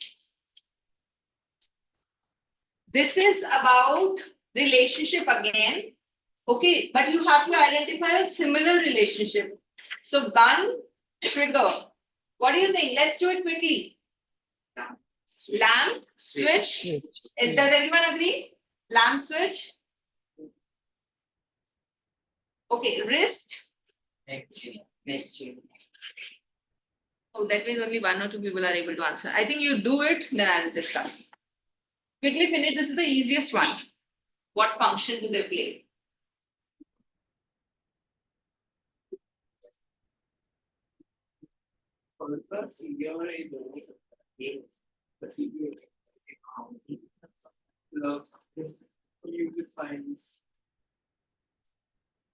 This is about relationship again. Okay, but you have to identify a similar relationship. So gun, trigger. What do you think? Let's do it quickly. Lamp, switch. Does everyone agree? Lamp, switch. Okay, wrist. Oh, that means only 1 or 2 people are able to answer. I think you do it, then I'll discuss. Quickly finish. This is the easiest one. What function do they play?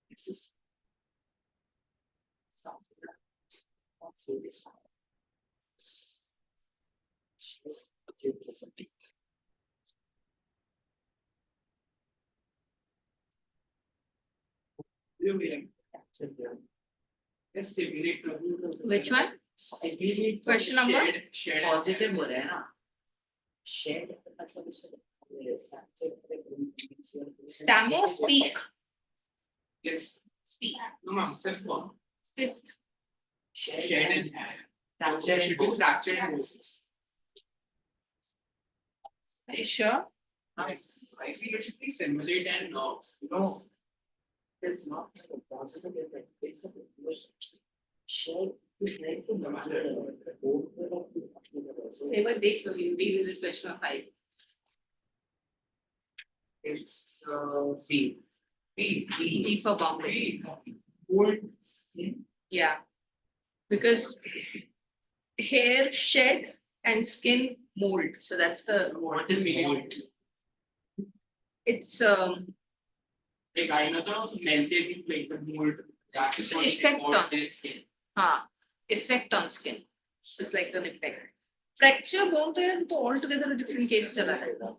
This is something this one. Which one? Question number? Positive. Stammer, speak. Yes. Speak. No, ma'am. Fifth one. Fifth. Shed and hair. Should be fractured and bruises. Are you sure? Nice. I feel it should be simulate and nerves. Because it's not a positive effect. It's a Never take the you revisit question of 5. It's B. B for Bombay. Old skin. Yeah. Because hair shed and skin mold. So that's the What is mold? it's Like I know the melted like the mold. That is what Effect mold on their skin. effect on skin. It's like an effect. Fracture bone तो altogether a different case चला है.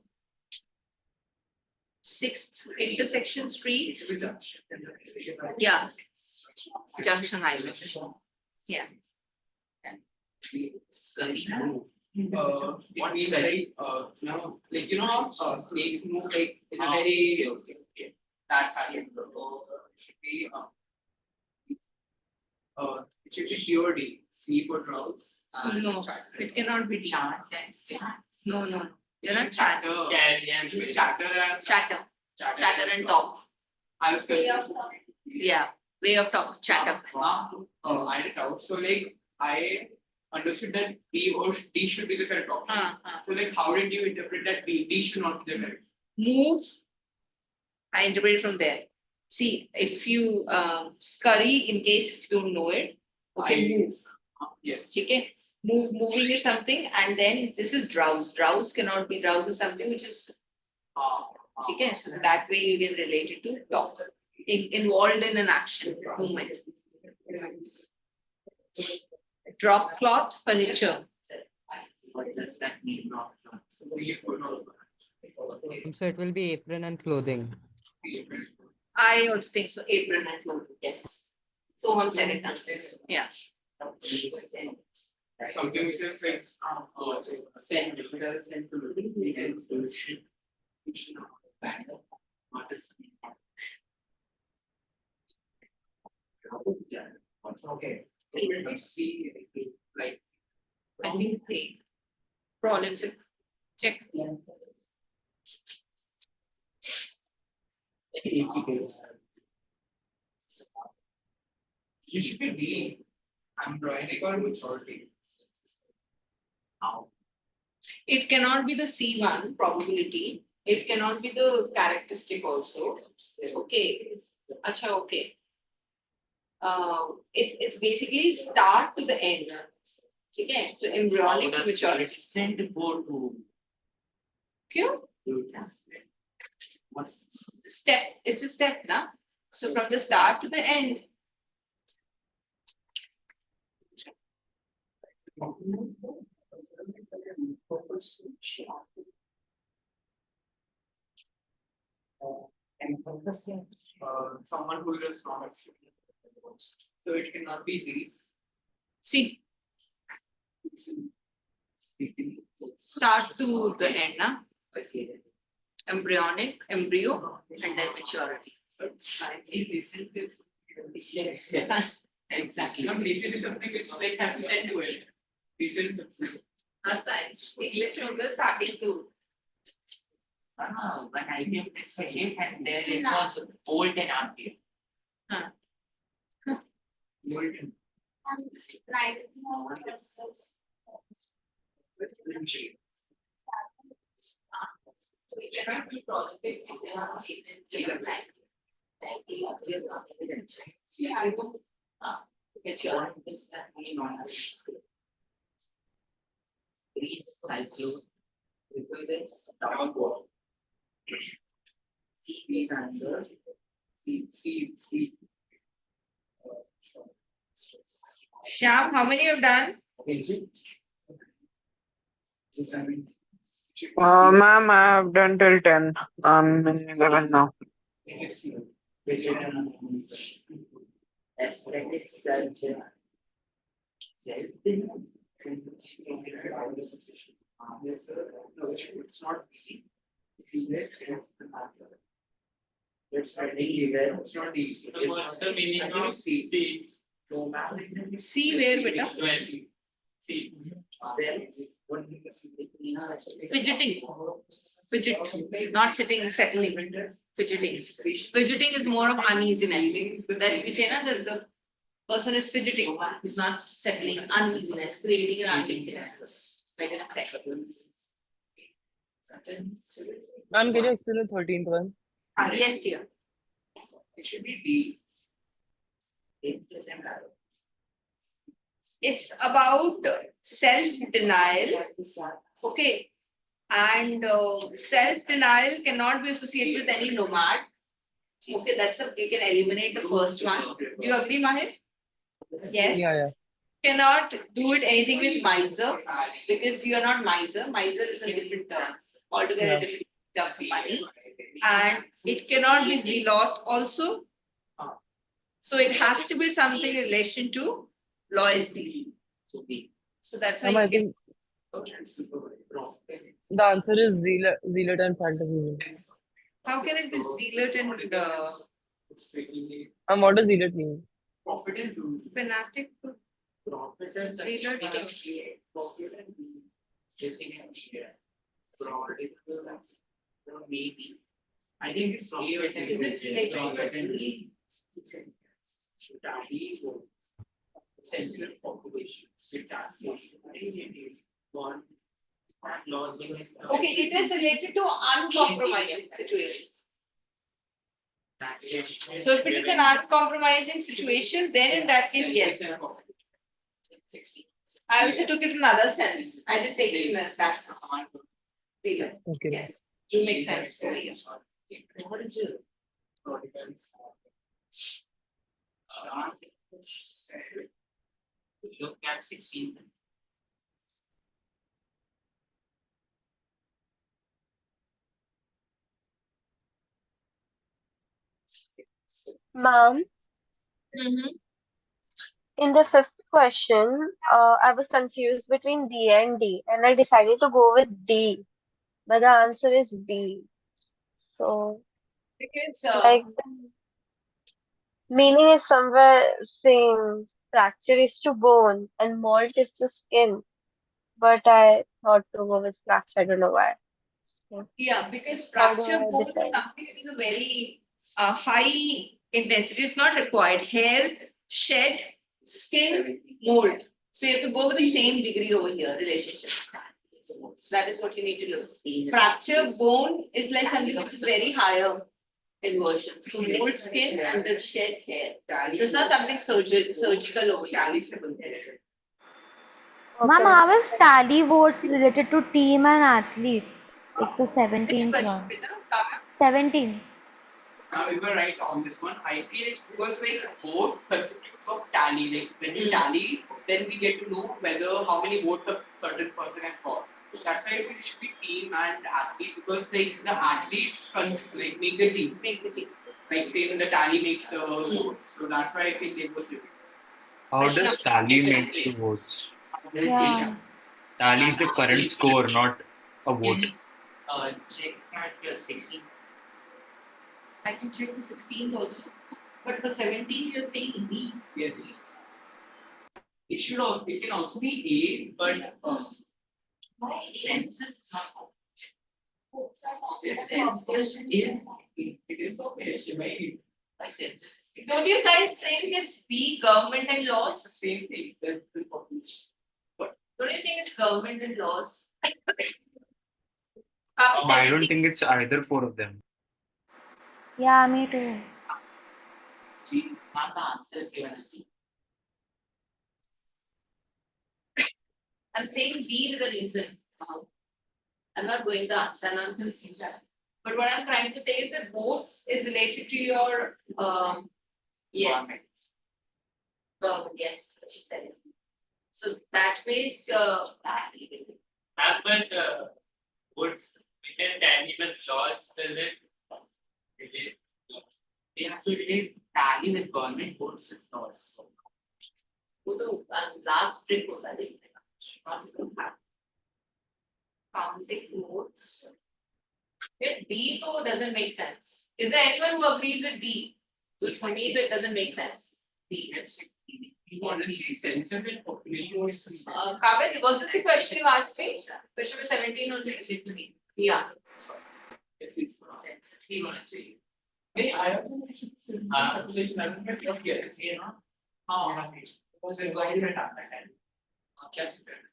Sixth, intersection streets. Yeah. Junction highways. Yeah. What means like like snakes move like in a very that pattern. It should be it should be POD, sleep or drowse. No, it cannot be Chant. No. You're not chatter. Chatter. Chatter and talk. I was Yeah. Way of talk. Chatter. I did out. So like I understood that D should be the correct option. So like how did you interpret that D should not be the correct? Move. I interpret it from there. See, if you scurry, in case if you don't know it, okay, move. Yes. Okay. Moving is something, and then this is drowse. Drowse cannot be drowse is something which is okay. So that way you can relate it to talk. Involved in an action, movement. Drop cloth, furniture. What does that mean? So it will be apron and clothing. I also think so. Apron and clothing. Yes. So hum said it. Yeah. Something which is like send solution. Okay. See like I think prolific. Check. You should be D. I'm drawing or maturity. It cannot be the C1 probability. It cannot be the characteristic also. Okay. Acha, okay. It's basically start to the end. Okay. So embryonic to maturity. Send go to. Kyun? Step. It's a step, na? So from the start to the end. Someone who is not so it cannot be these. See. Start to the end, na? Embryonic, embryo, and then maturity. Exactly. No, is something which like have to send to it. Is something. Science. English from the starting to. But IPM is saying and there it was old and RPM. Old. Shyam, how many you've done? Ma'am, I have done till 10. I'm in 11 now. Yes, sir. No, it's not B. C next is the matter. It's not D. It's not D. What's the meaning of C? C. C where, beta? C. Fidgeting. Fidget. Not sitting, settling. Fidgeting. Fidgeting is more of uneasiness. That we say na, that the person is fidgeting, is not settling, uneasiness, creating an uneasiness. Like an effect. Ma'am, can you explain the 13th one? Yes, dear. It should be D. It's about self-denial. Okay. And self-denial cannot be associated with any nomad. Okay, you can eliminate the first one. Do you agree, Mahir? Yes. Yeah. Cannot do it anything with miser because you are not miser. Miser is a different term, altogether Yeah. different terms of money. And it cannot be zealot also. So it has to be something in relation to loyalty. So that's why Ma'am, I you get think the answer is zealot and fantasy. how can it be zealot and Ma'am, what does zealot mean? fanatic? Zealot. Maybe. I think it's Is it like census population. okay, it is related to uncompromising situations. So if it is an uncompromising situation, then in that case, yes. I also took it in another sense. I didn't take it in that sense. Zealot. Okay. Yes, it makes sense for you. Look at 16. Ma'am, in the fifth question, I was confused between B and D, and I decided to go with D, but the answer is B. So, Because like, meaning is somewhere saying fracture is to bone and molt is to skin, but I thought to go with fracture. I don't know why. So, yeah, because how do fracture I bone is decide? something which is a very high intensity. It's not required. Hair, shed, skin, mold. So you have to go with the same degree over here, relationship. That is what you need to do. Fracture bone is like something which is very higher inversion. So mold skin and the shed hair. It's not something surgical over here. Ma'am, Okay. how is tally votes related to team and athletes? Like the Which 17th question, one. Peter? 17. You were right on this one. I feel it's was like votes constitutes of tally. Like when you tally, then we get to know whether how many votes a certain person has got. That's why I say it should be team and athlete because like the athletes like make the team. Make the team. Like say when the tally makes the votes. So that's why I think they were How does tally make the votes? Yeah. Tally is the current score, not a vote. Check at your 16. I can check the 16th also. But for 17th, you're saying D. Yes. It should also it can also be A, but census census is it is okay. My census is Don't you guys think it's B, government and laws? same thing. The population. Don't you think it's government and laws? I don't think it's either four of them. Yeah, me too. Not the answer is given as D. I'm saying B with a reason. I'm not going to answer, and I'm conceding that. But what I'm trying to say is that votes is related to your yes. Government, yes, what she said. So that means But what's within tally with laws does it relate? We have to relate tally with government votes with laws. वो तो last trick होता है counting votes. Yeah, D though doesn't make sense. Is there anyone who agrees with D? Because for me, it doesn't make sense. D. Honestly, census and population was. Kavit, was this the question you asked me? Question number 17 only? Yeah. Census, he wanted to. I also mentioned. Population, I don't know if you're here, was environment at that time.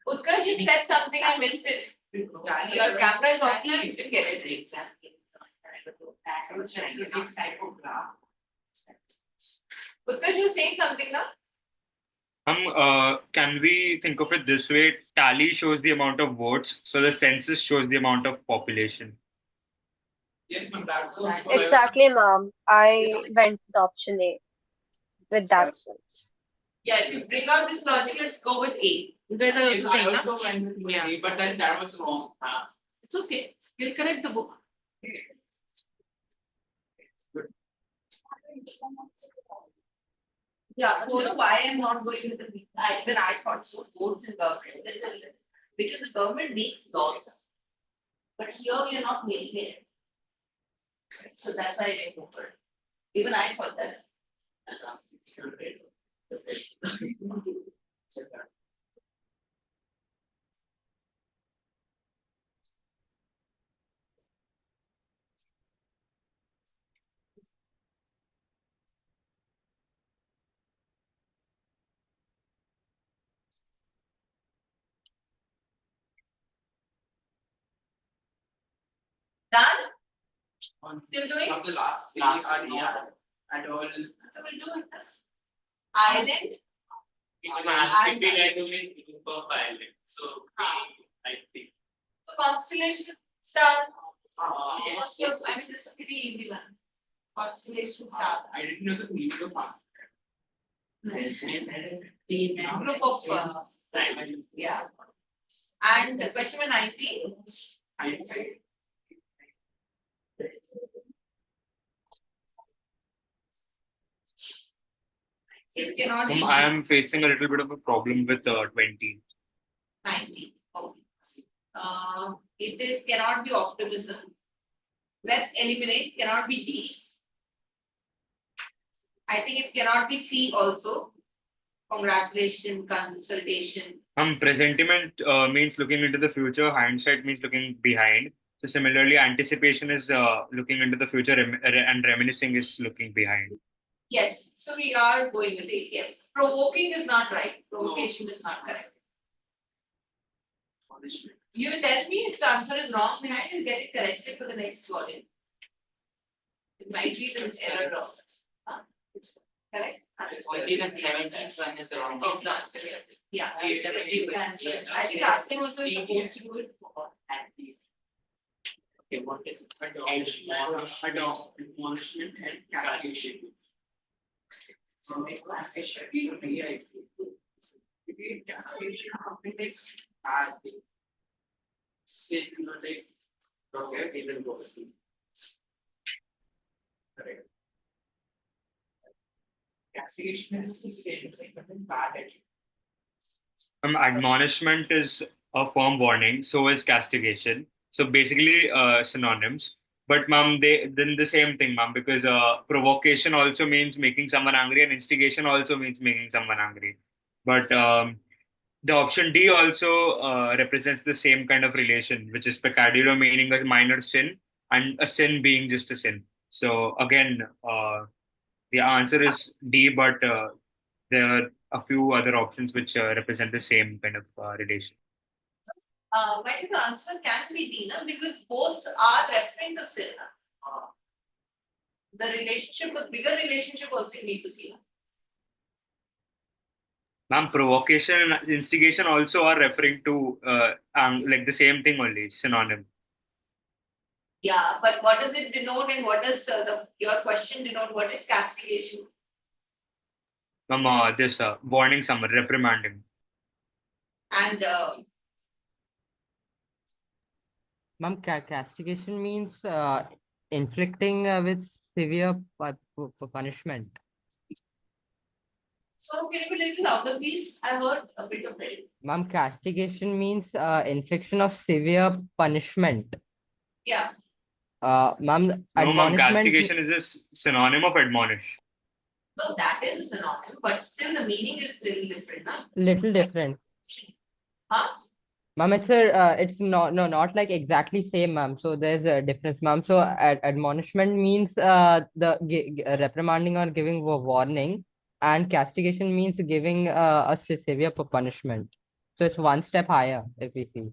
Utkarsh, you said something, I missed it. Your camera is off, you didn't get it. Exactly. Utkarsh, you were saying something now? Can we think of it this way? Tally shows the amount of votes, so the census shows the amount of population. Yes, ma'am, that was. Exactly, ma'am. I went with option A with that sense. Yeah, if you bring out this logic, let's go with A. You guys are also saying, I na? also went with A, but then that was wrong. It's okay. We'll correct the book. Yeah, but you know why I'm not going with the, when I thought so, votes in government, because the government makes laws. But here we are not making it. So that's why I didn't go for it. Even I thought that. Done? Still doing? From the last three are not at all. So we'll do it. Island. So I think. So constellation star. Most of, I mean, this is pretty easy one. Constellation star. I didn't know the meaning of Group of yeah. And question number 19. It cannot be I am facing a little bit of a problem with 20. 19. Okay. It is cannot be optimism. Let's eliminate cannot be D. I think it cannot be C also. Congratulations, consultation. Presentiment means looking into the future. Hindsight means looking behind. So similarly, anticipation is looking into the future, and reminiscing is looking behind. Yes, so we are going with A. Yes, provoking is not right. Provocation is not correct. You tell me if the answer is wrong behind, you'll get it corrected for the next volume. It might be the error of correct? Only the 7th one is wrong. Oh, the answer, yeah. I think last time also we were supposed to do it. Okay, what is admonishment and castigation? So castigation okay, even go. Correct. Castigation is the same thing, but in bad attitude. Admonishment is a firm warning, so is castigation. So basically synonyms. But ma'am, then the same thing, ma'am, because provocation also means making someone angry, and instigation also means making someone angry. But the option D also represents the same kind of relation, which is peccadillo, meaning a minor sin, and a sin being just a sin. So again, the answer is D, but there are a few other options which represent the same kind of relation. I think the answer can be D, na, because both are referring to sin. The relationship, the bigger relationship also you need to see. Ma'am, provocation and instigation also are referring to like the same thing only, synonym. Yeah, but what does it denote and what does your question denote? What is castigation? Ma'am, this warning someone, reprimanding. And Ma'am, castigation means inflicting with severe punishment. So can you be a little louder, please? I heard a bit of it. Ma'am, castigation means infliction of severe punishment. Yeah. Ma'am, No, ma'am, admonishment castigation is a synonym of admonish. No, that is a synonym, but still the meaning is little different, huh? little different. Huh? Ma'am, it's not like exactly same, ma'am. So there's a difference, ma'am. So admonishment means reprimanding or giving a warning, and castigation means giving a severe punishment. So it's one step higher, if we see.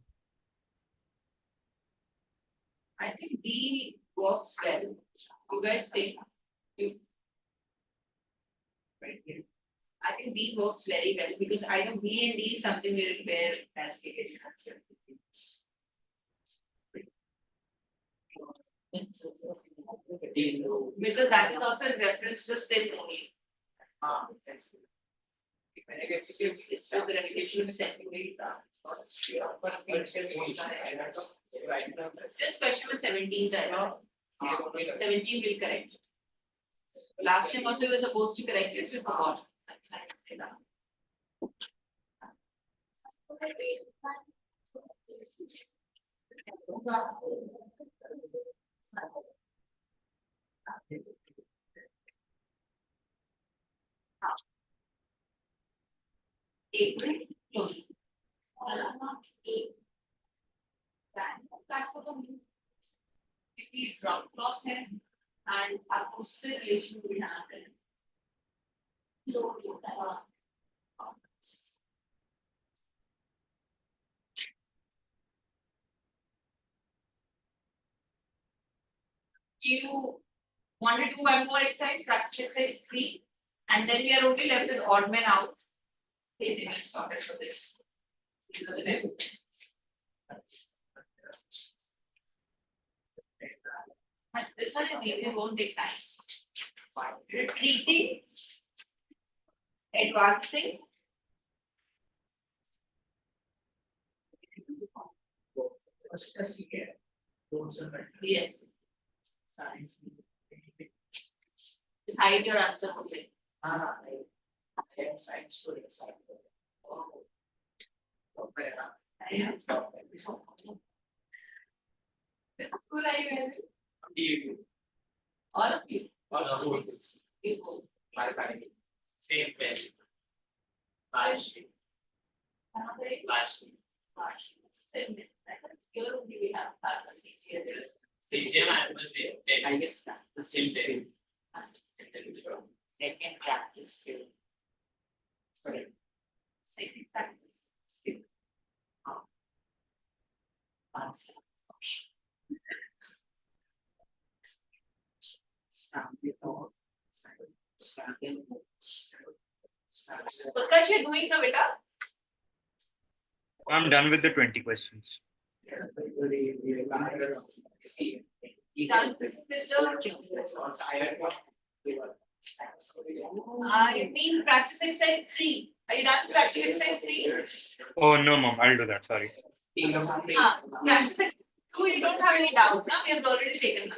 I think B works well. You guys think? Right here. I think B works very well because I know B and D is something where castigation is. Because that is also in reference to sin only. It's to the repetition of sin. Just question number 17, 17 will correct. Last time also we were supposed to correct this, we forgot. Please drop cloth here and opposite relation will happen. You want to do one more exercise, practice exercise 3, and then we are only left with odd men out. Okay, then we sorted for this. This one is easy, won't take time. Retreating, advancing, yes. Hide your answer from me. That's good, I will. All of you. Equal. Same pen. Same thing. Here only we have CGM. CGM animal day. I guess The same day. Second practice skill. Correct. Second practice skill. Answer. Utkarsh, you're doing now, beta? I'm done with the 20 questions. Done, Mr. I mean practice exercise 3. Are you done with practice exercise 3? Oh, no, ma'am, I'll do that. Sorry. Practice exercise 2, you don't have any doubt now. We have already taken.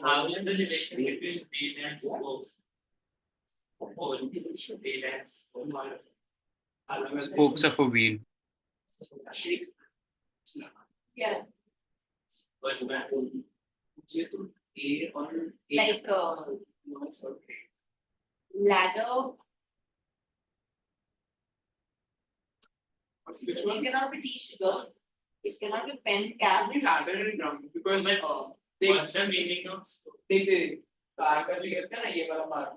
How is the relation between B and spoke? Spokes of a wheel. Yeah. Like Ladder. Which It one? cannot be tea sugar. It cannot be pen cap. Only ladder and drum because what's the meaning of they car का जो कहते हैं ना ये वाला part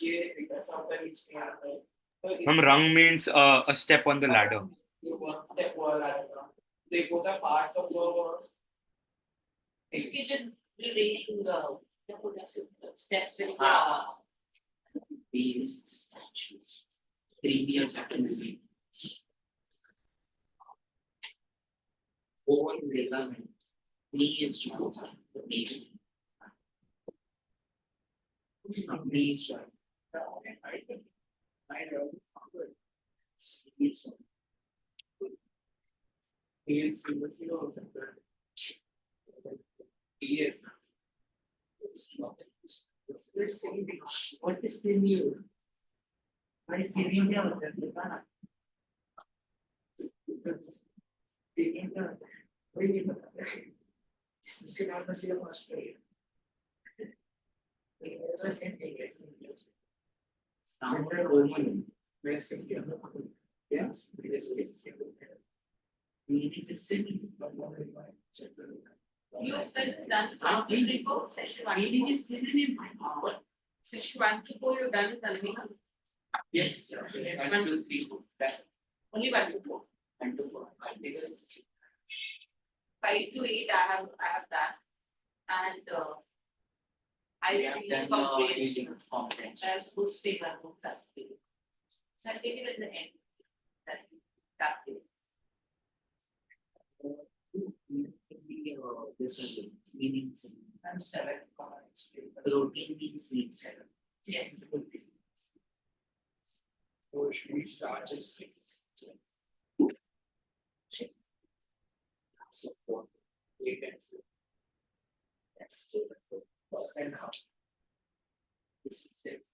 ये because of the reach नहीं आता है Rung means a step on the ladder. ये one step वो ladder का they both are parts of the इसकी जो relating steps with these statutes. 3 years after the same. Four is relevant. Me is joint. The maybe. Me is joint. What is in you? What is in you? उसके बाद में सीधा पास standard Roman where yes we need to sit you've done after report session 1 meaning is synonym what session 1 to 4 you've done Tanvina? yes 1 2 3 4 that Only 1 to 4. 1 to 4 I think it's 5 to 8 I have done. And I we have will done complete comprehension. as supposed to be 1 more plus 3. So I'll take it at the end. That is. This is meanings. I'm 7 Routine means 7. Yes. So should we start at 6? So 4 8 and 4 that's 2 And half. this is it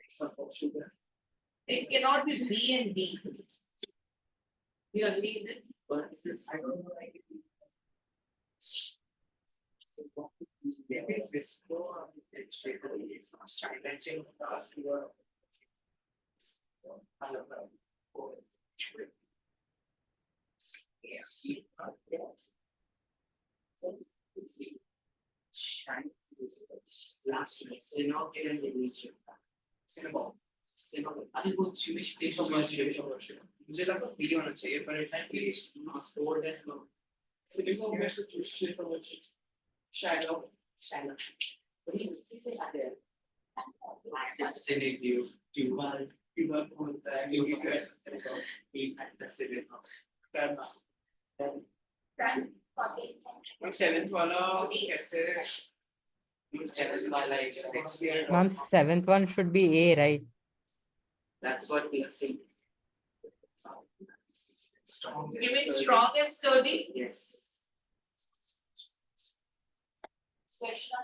Suppose sugar. It cannot be B and D. You agree with this? but this I don't know like Maybe this go it's silencing task your yes. shine last year Sinop and religion Cinema. Sinop अरे वो Jewish place of worship मुझे लगा B होना चाहिए पर it's not more than no Cinema में तो Jewish place of worship. Shadow. China वही उसी से आते हैं Synonym you are होता है you at the synonym करना. Then, और 7th वाला कैसे 7 wala next year Ma'am, 7th one should be A, right? that's what we are saying strong. you mean strong and sturdy? yes Question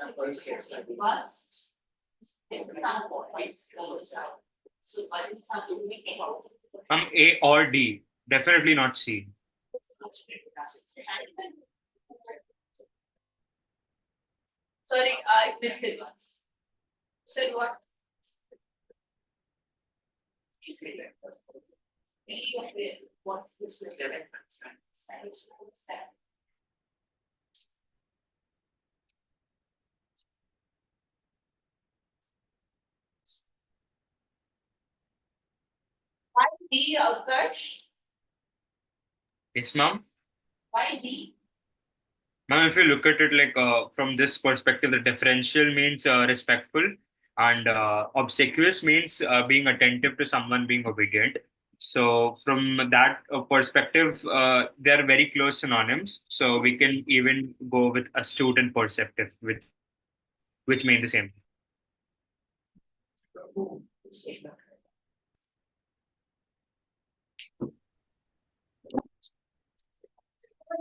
Number six. was it's a sound voice. So what is something we can A or D. Definitely not C. Sorry, I missed it. Said what? you say that What? 7 Why D, Alkash? Yes, ma'am. Why D? Ma'am, if you look at it like from this perspective, the differential means respectful, and obsequious means being attentive to someone, being obedient. So from that perspective, they are very close synonyms. So we can even go with astute and perceptive, with which mean the same.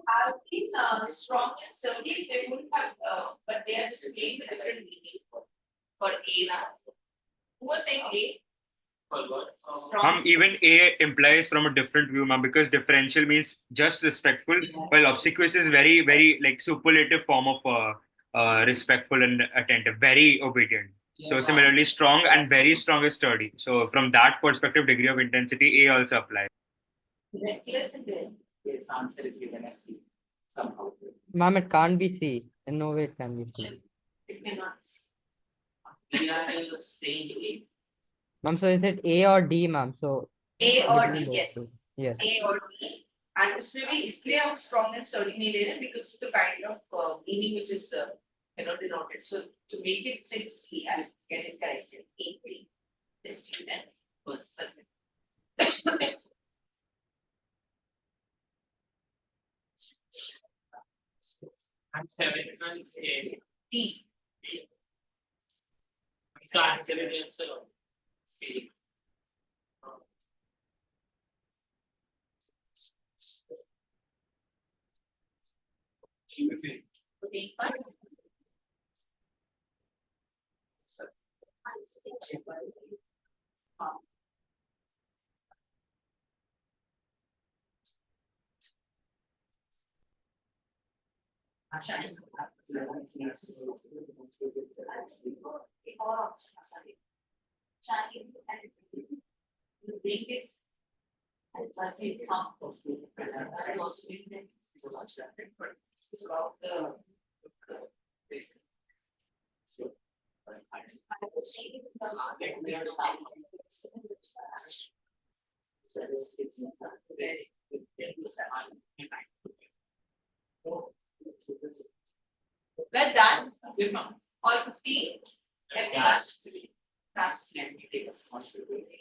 Have these strong and sturdy, they would have, but they are just saying the different meaning for A now. Who was saying A? Strong. Even A implies from a different view, ma'am, because differential means just respectful, while obsequious is very, very like superlative form of respectful and attentive, very obedient. So similarly, strong and very strong is sturdy. So from that perspective, degree of intensity, A also applies. Reckless again. Its answer is given as C somehow. Ma'am, it can't be C. In no way it can be C. It cannot. We are saying A. Ma'am, so is it A or D, ma'am? So A or between D, those yes. two. Yes. A or D. And उसमें भी इसलिए हम strong and sturdy नहीं ले रहे because of the kind of meaning which is denoted. So to make it 6, I'll get it corrected. A3. This and first. And 7 is A. D. So answer is also C. Okay. That's done. Yes, ma'am. All 15. Yes. That's Let me take a responsibility.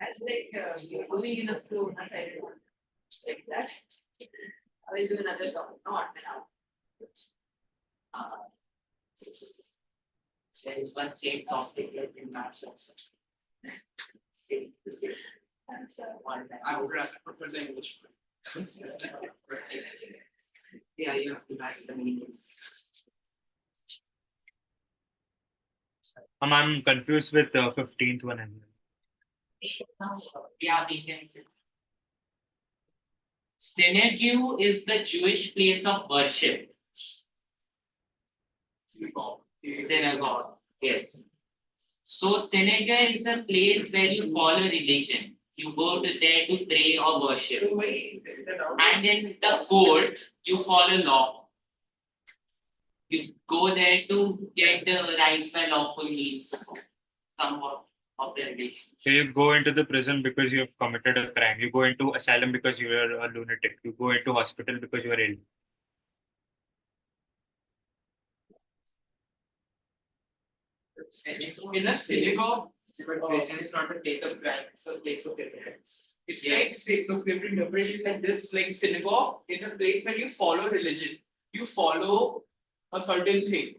as like you're doing in a flow, as I did one. Like that. I will do another topic, not now. There is one same topic like in maths also. Same, the same. One. I would rather prefer the English one. Yeah, you have to match the meanings. I'm confused with the 15th one. Yeah, we can say. Synagogue is the Jewish place of worship. Synagogue, yes. So synagogue is a place where you follow religion. You go to there to pray or worship. And in the court, you follow law. You go there to get the rights by lawful means, somewhat of the relation. So you go into the prison because you have committed a crime. You go into asylum because you are a lunatic. You go into hospital because you are ill. In a synagogue, prison is not a place of crime, it's a place of deliverance. It's like, look, we have to interpret it like this, like synagogue is a place where you follow religion. You follow a certain thing.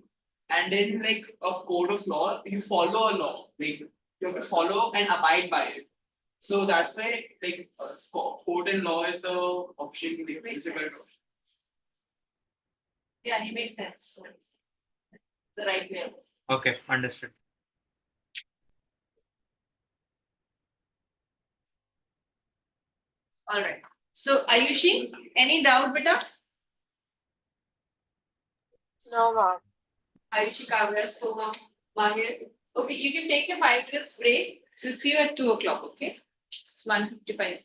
And then like a code of law, you follow a law, like you have to follow and abide by it. So that's why like code and law is a option in the principle. Yeah, he makes sense. It's the right way. Okay, understood. All right. So Ayushi, any doubt, beta? No, ma'am. Ayushi, Kavya, Soma, Mahir. Okay, you can take a 5 minutes break. We'll see you at 2 o'clock. Okay, it's 1:55.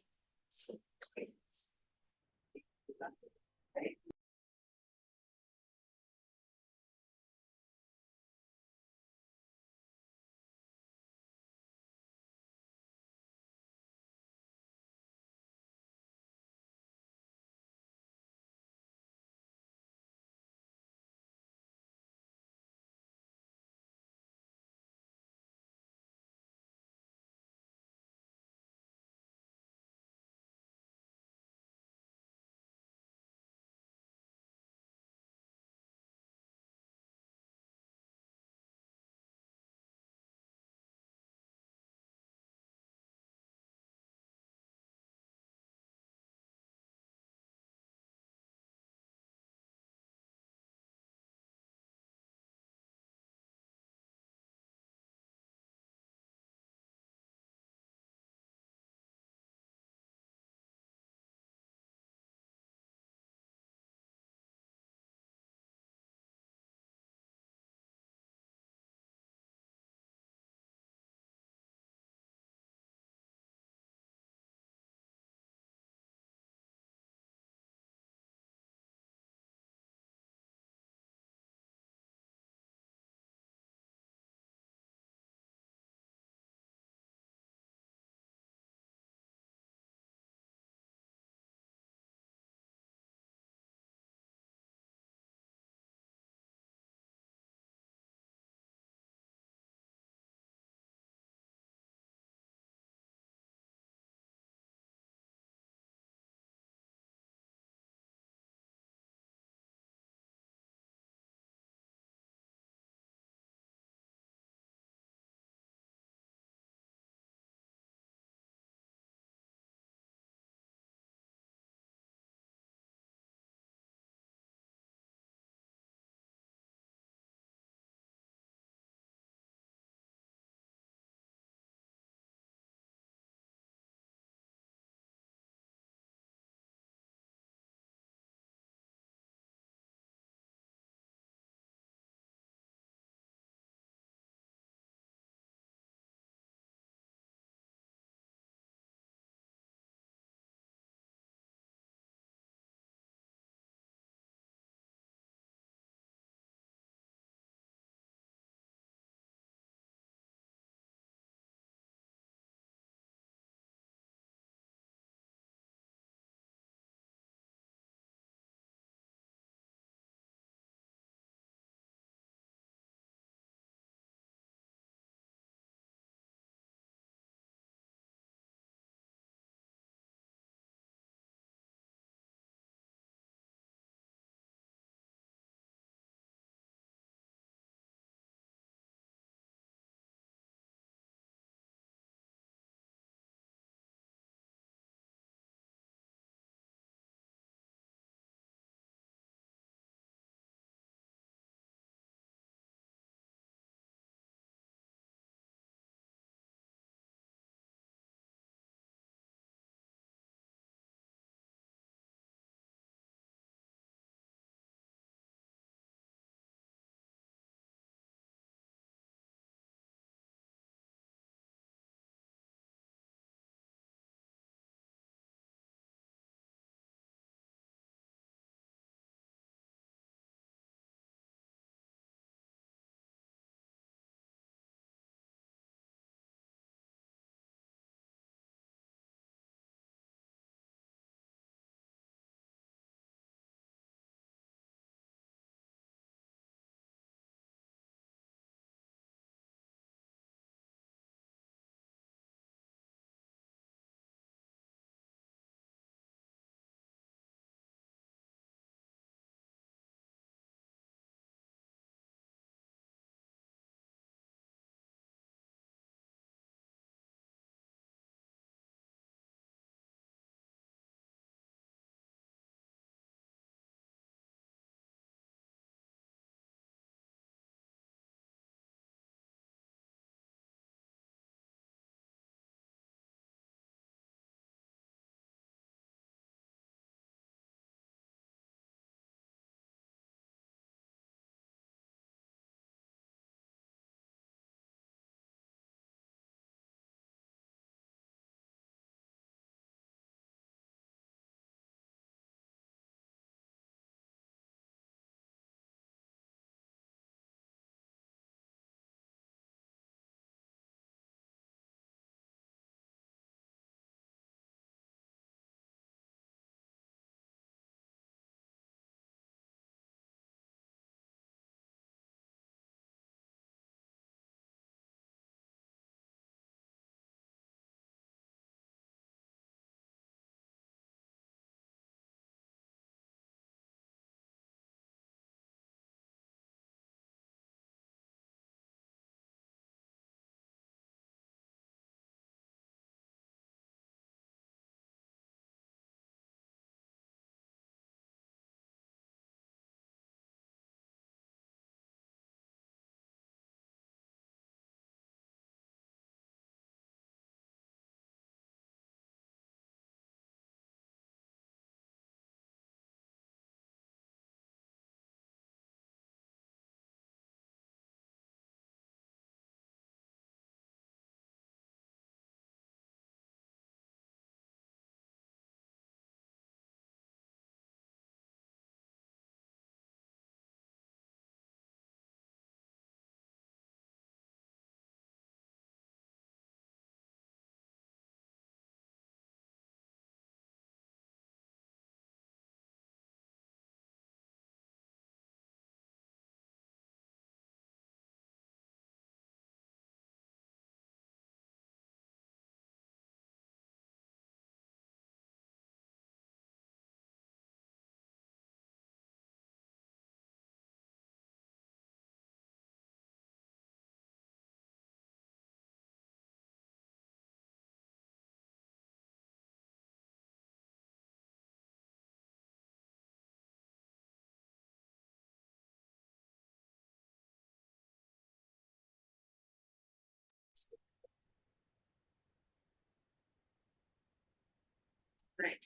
Right.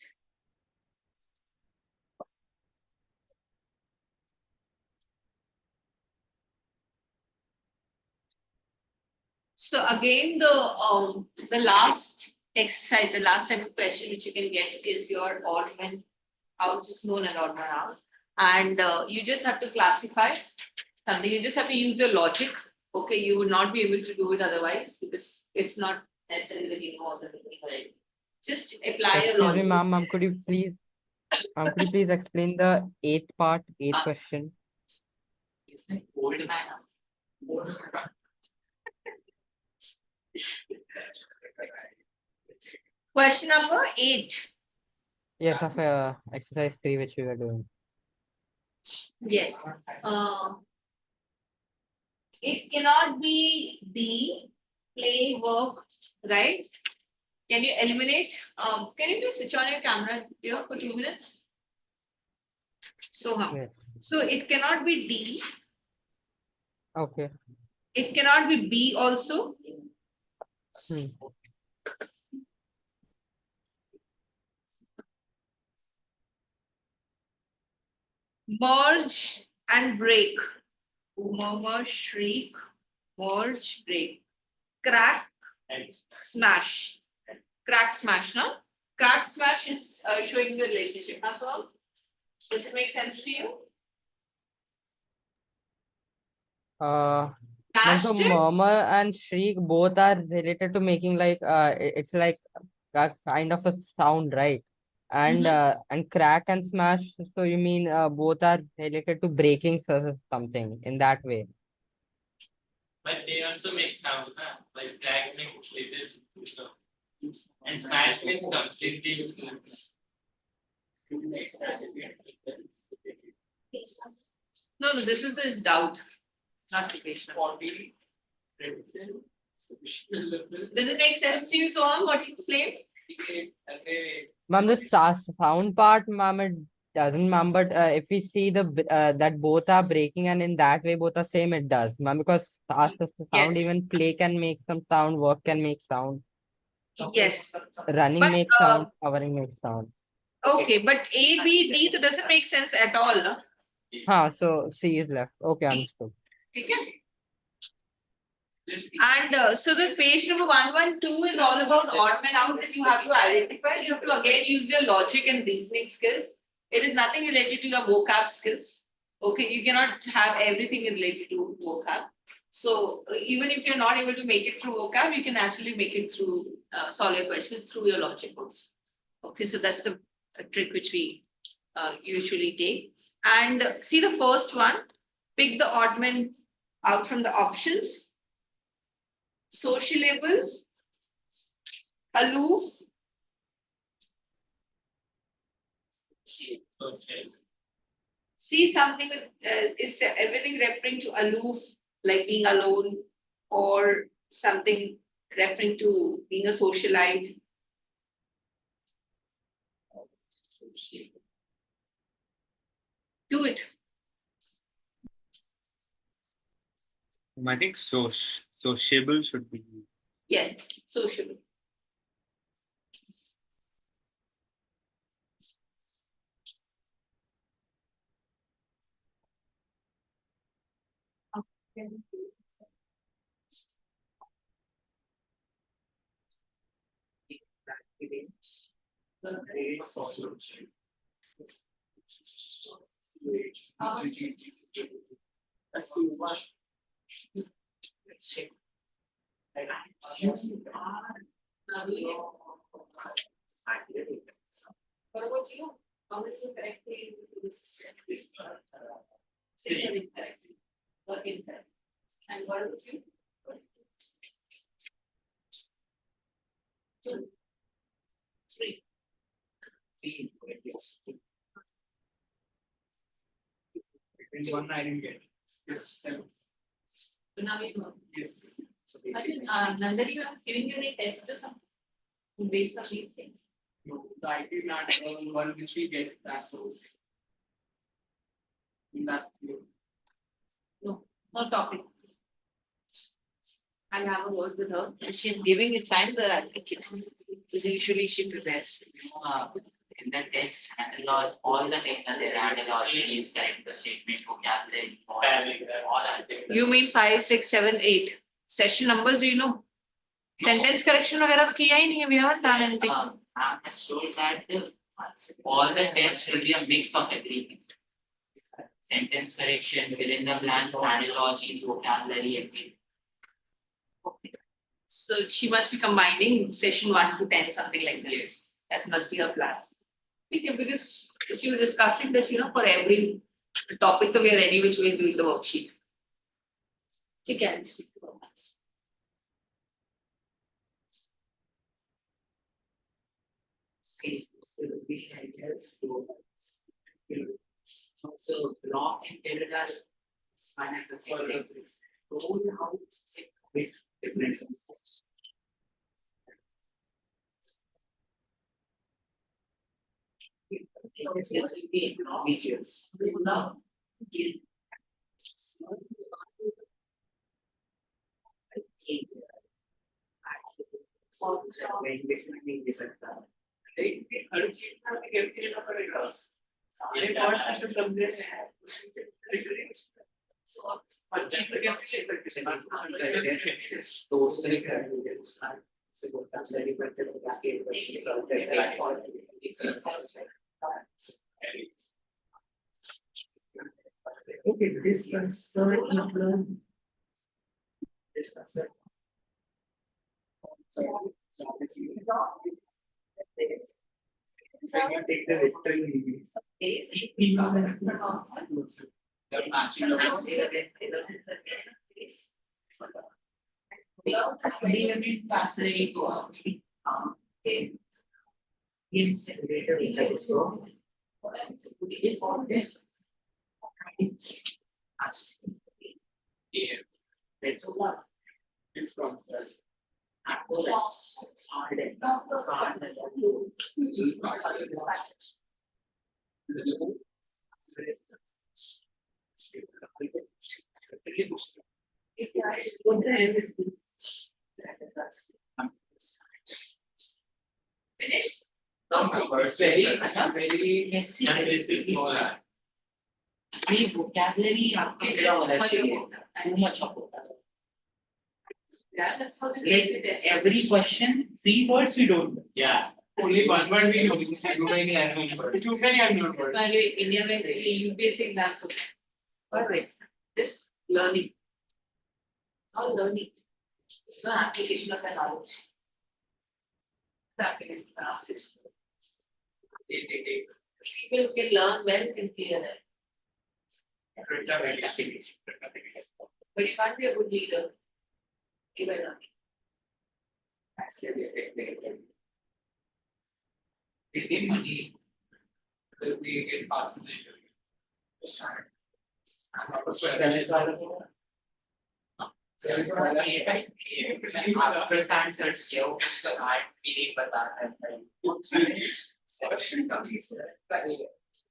So again, the last exercise, the last type of question which you can get is your oddman house is known as oddman house, and you just have to classify something. You just have to use your logic. Okay, you would not be able to do it otherwise because it's not necessarily that you know all the meaning already. Just apply your Excuse me, logic. ma'am, could you please explain the eighth question? It's like old man. Question number 8. Yes, of exercise 3 which we were doing. Yes. It cannot be the play, work, right? Can you eliminate? Can you please switch on your camera here for 2 minutes? So, Yes. so it cannot be D. Okay. It cannot be B also. Hmm. Merge and break. Murmur, shriek, merge, break. Crack, smash. Crack, smash, no? Crack, smash is showing the relationship as well. Does it make sense to you? Ma'am, so Mashed it? murmur and shriek both are related to making like it's like a kind of a sound, right? And crack and smash. So you mean both are related to breaking something in that way? But they also make sound, huh? Like crack makes little, and smash means completely useless. No, this is his doubt, not vacation. Does it make sense to you, Soham, what he explained? Ma'am, the sound part, ma'am, it doesn't, ma'am. But if we see that both are breaking and in that way both are same, it does, ma'am. Because the sound, Yes. even play can make some sound, work can make sound, Yes. running But makes sound, hovering makes sound. okay, but A, B, D, that doesn't make sense at all. No? So C is left. Okay, understood. Okay. And so the page number 112 is all about odd man out that you have to identify. You have to again use your logic and reasoning skills. It is nothing related to your vocab skills. Okay, you cannot have everything related to vocab. So even if you're not able to make it through vocab, you can actually make it through solve your questions through your logic also. Okay, so that's the trick which we usually take. And see the first one, pick the odd man out from the options. Sociable, aloof, see something with is everything referring to aloof, like being alone, or something referring to being a socialite. Do it. I think sociable should be. Yes, sociable. Okay. What about you? How is it correctly? Incorrectly. Or incorrect. And what about you? 2, 3. One I didn't get. Yes, 7. So now you know. Yes. I think Nandari was giving you any test or something based on these things. No, the IP one which we get that source. In that. No, no topic. I'll have a word with her. If she's giving it time, so I'll pick it. Because usually she prepares. In the test analog, all the things are there. Analogies, character statement, vocabulary, all are there. You mean 5, 6, 7, 8 session numbers? Do you know? Sentence correction वगैरह तो किया ही नहीं है. We haven't done anything. I was told that all the tests will be a mix of everything. Sentence correction, fill in the blanks, analogies, vocabulary, everything. Okay. So she must be combining session 1 to 10, something like this. Yes. That must be her plan. Okay, because she was discussing that, for every topic that we are ready, which way is doing the worksheet. She can speak about that. See, so we have so block and Kerala, one at the same time. Whole house with different. So it's just the individuals. Okay, this concern include this concern. So you take the vector units. You're matching this concept. Finished? Vocabulary too much of vocabulary. Yeah, that's how they Like make the test. every question, 3 words we don't know. Yeah. Only one word we know. Too many unknown words. Too many unknown words. By the way, India में UPSC exams होते हैं. Always. This learning. All learning. It's the application of the knowledge. The application of the knowledge. People who can learn well can clear it. But you can't be a good leader. You will not. They give money. We get past the interview. Sorry. I'm not a professional. After science search किया उसका heart feeling बताना है.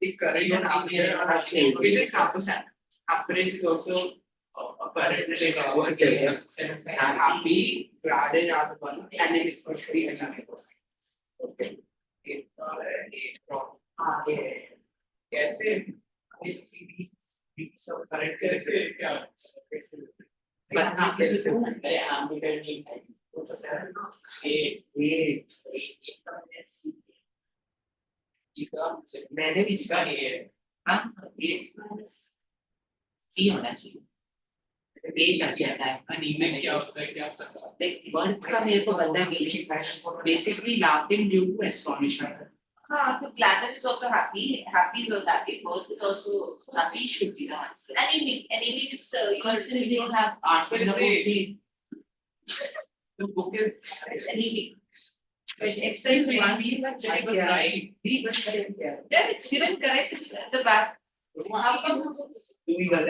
The current after are same. It is %. Average is also a current like our career. Happy, graded are one, and it is for free and okay. कैसे इस weeks of current कैसे क्या but not कैसे अरे हम भी करनी है वो तो सर eight मैंने भी इसका है हाँ सी होना चाहिए एक आ गया है अनीमिक क्या होता है क्या पता like words का मेरे को पता है basically laughing due to astonishment. So Gladden is also happy. Happy is also happy. Birth is also happy. Should be the answer. Anemic is you don't have Answer in the book. the book is anemic. Which exercise one B was right. B was correct. Yeah, it's given correct at the back. How come doing right?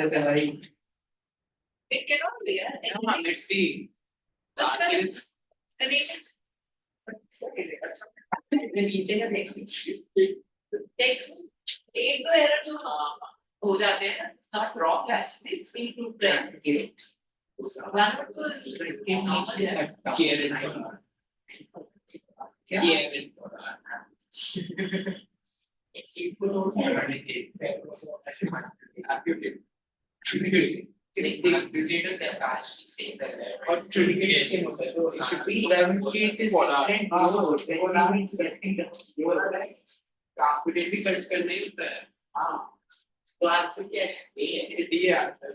it cannot be? Yeah. Anemic. Let's see. That is Anemic. Text एक दो error जो हो जाते हैं. It's not wrong actually. It's been proved right. One of the JF2. और trinity same होता है, तो it should be polar. Completely cut कर नहीं होता है. तो आंसर क्या है? D आता है.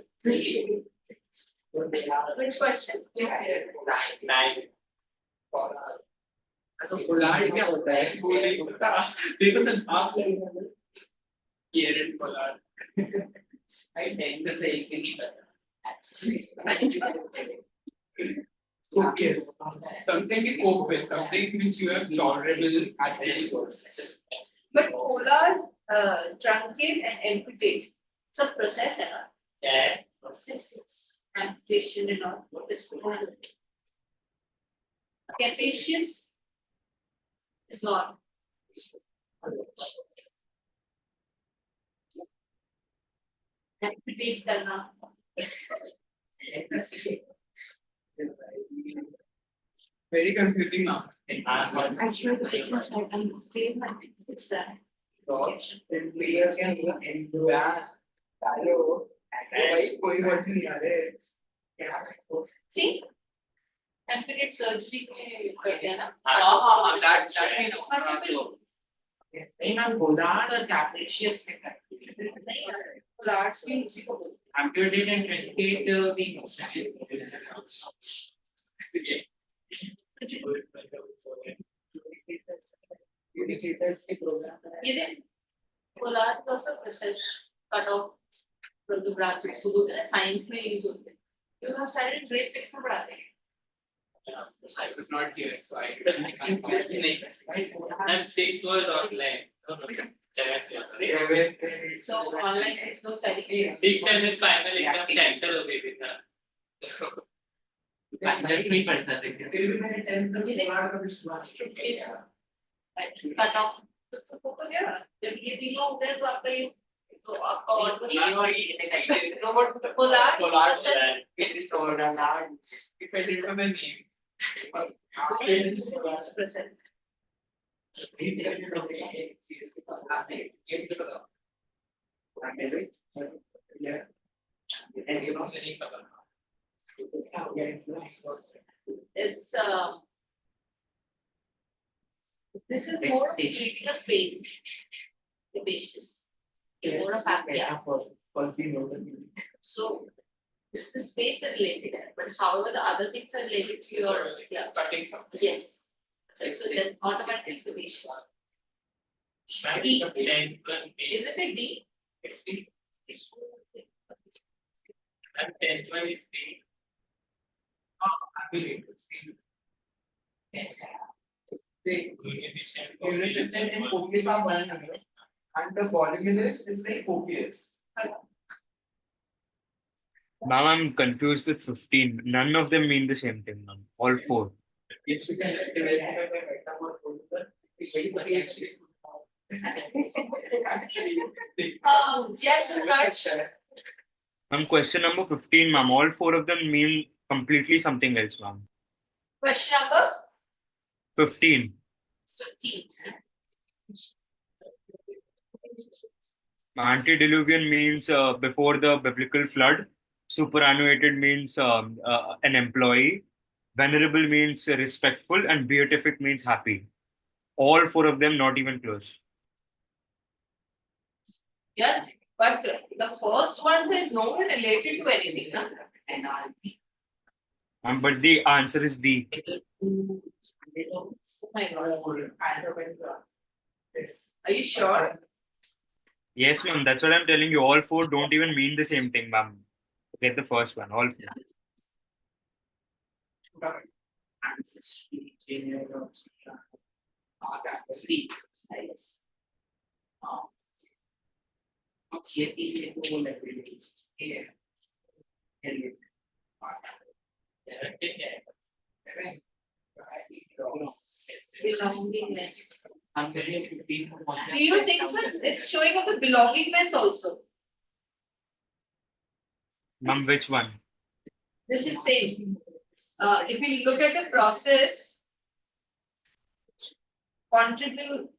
Which question? Nine. ऐसा polar क्या होता है? वो नहीं पता. देखो ना आप Karen polar. I think that they can better. Focus. Something to cope with, something which you have tolerable at any cost. But polar, truncate and amputate. It's a process, है ना? Yeah. Processes. Amputation and all. What is polar? Capacious is not. Amputate करना. Very confusing now. Actually, the business I can say that it's that. Dots and players can go into that. Hello. भाई कोई बात नहीं आ रहे. See? Amputate surgery में करते हैं ना? That I know. So, in a polar or capricious Large भी उसी को बोलते amputate and truncate the हैं. ये देख, polar is also a process cut off from the branches. So होता है science में use होते हैं. You have studied in grade 6 में पढ़ाते हैं. I was not here, so I and six was online. So online is no study. Six and then final exam cancel हो गई थी ना. Finals में पढ़ता था क्या? Cut off. तो वो तो क्या? जब ये तीनों हो गए तो आपका ये तो आपका और कुछ polar process. If I remember the name. Process. Yeah. And you know, It's this is more of critical space. Capacious. More of apnea. So this is space related, but however the other things are related to your cutting something. yes. So then automatically capacious. D. Isn't it D? It's D. And 10th one is D. I believe it's Yes. the unit is in focus on one another, and the voluminous is like focus. Ma'am, I'm confused with 15. None of them mean the same thing, ma'am. All four. Yes, you can activate Yes, right. Ma'am, question number 15, ma'am. All four of them mean completely something else, ma'am. Question number 15. 15. Antediluvian means before the biblical flood. Superannuated means an employee. Venerable means respectful, and beatific means happy. All four of them not even close. Yeah, but the first one is not related to anything. Na? But the answer is D. Oh my God. Are you sure? Yes, ma'am. That's what I'm telling you. All four don't even mean the same thing, ma'am. Get the first one. All four. C. Belongingness. I'm telling you, Do you think so? It's showing up the belongingness also. Ma'am, which one? This is same. If you look at the process, Contribute.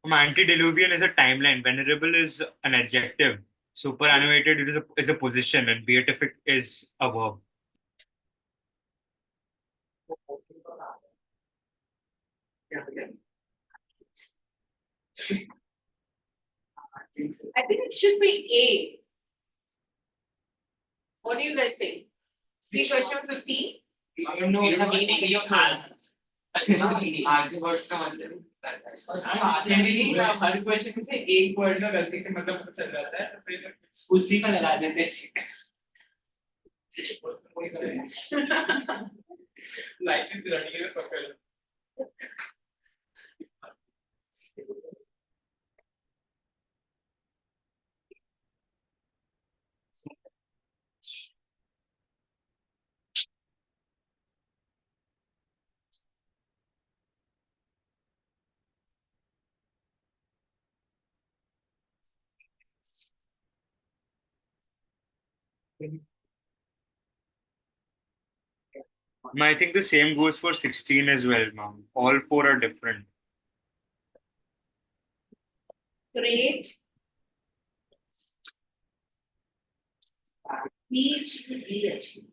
Antediluvian is a timeline. Venerable is an adjective. Superannuated is a position, and beatific is a verb. I think it should be A. What do you guys think? See question 15? You know the meaning of answers. आगे word समझ हर question में से एक word का गलती से मतलब चल जाता है तो फिर उसी का लगा देते हैं ठीक लाइफ इज रनिंग सब I think the same goes for 16 as well, ma'am. All four are different. Great. Each actually.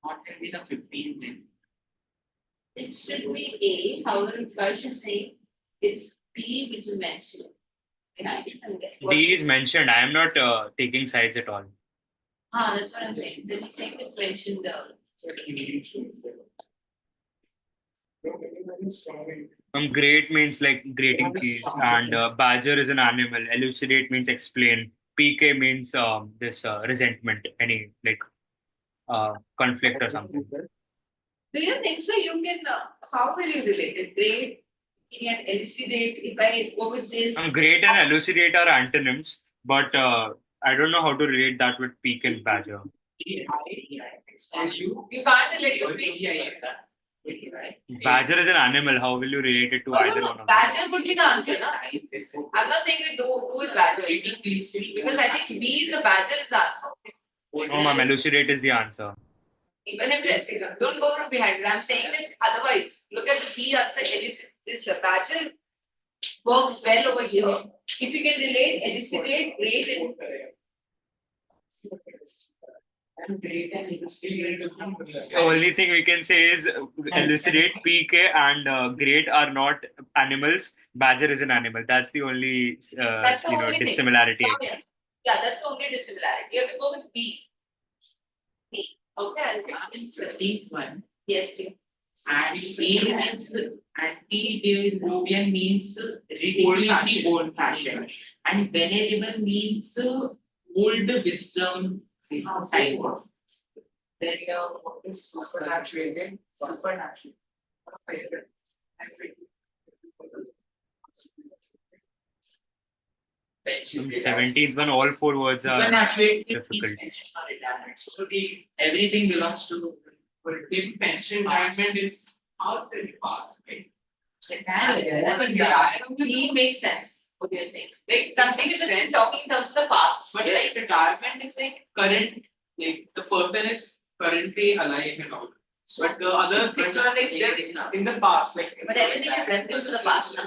What can be the 15 then? It should be A. However, I should say it's B which is mentioned. And I can get D is mentioned. I am not taking sides at all. That's what I'm saying. Then it's saying it's mentioned. Grate means like grating cheese, and badger is an animal. Elucidate means explain. PK means this resentment, any like conflict or something. Do you think so? You can, how will you relate it? Great, and elucidate, if I go with this. Great and elucidate are antonyms, but I don't know how to relate that with peak and badger. and you can't relate to peak. Badger is an animal. How will you relate it to either one of them? Badger would be the answer, no? I'm not saying that do with badger. Because I think B, the badger is the answer. No, ma'am, elucidate is the answer. Even if let's say, don't go from behind it. I'm saying that otherwise, look at the B answer, elucidate. This badger works well over here. If you can relate, elucidate, great, and The only thing we can say is elucidate, PK, and great are not animals. Badger is an animal. That's the only that's the only thing. dissimilarity. Yeah, that's the only dissimilarity. You have to go with B. B. Okay, I'll In 15th one, yes, dear. Antediluvian means ridiculously old fashioned, and venerable means old wisdom type of. then you have what is supernatural. 17th one, all four words are difficult. So everything belongs to If pension retirement is house in the past, right? He makes sense what you're saying. Like something is just talking in terms of the past. But like retirement is like current, like the person is currently alive and all. But the other things are like they're in the past, like. But everything is referring to the past, no?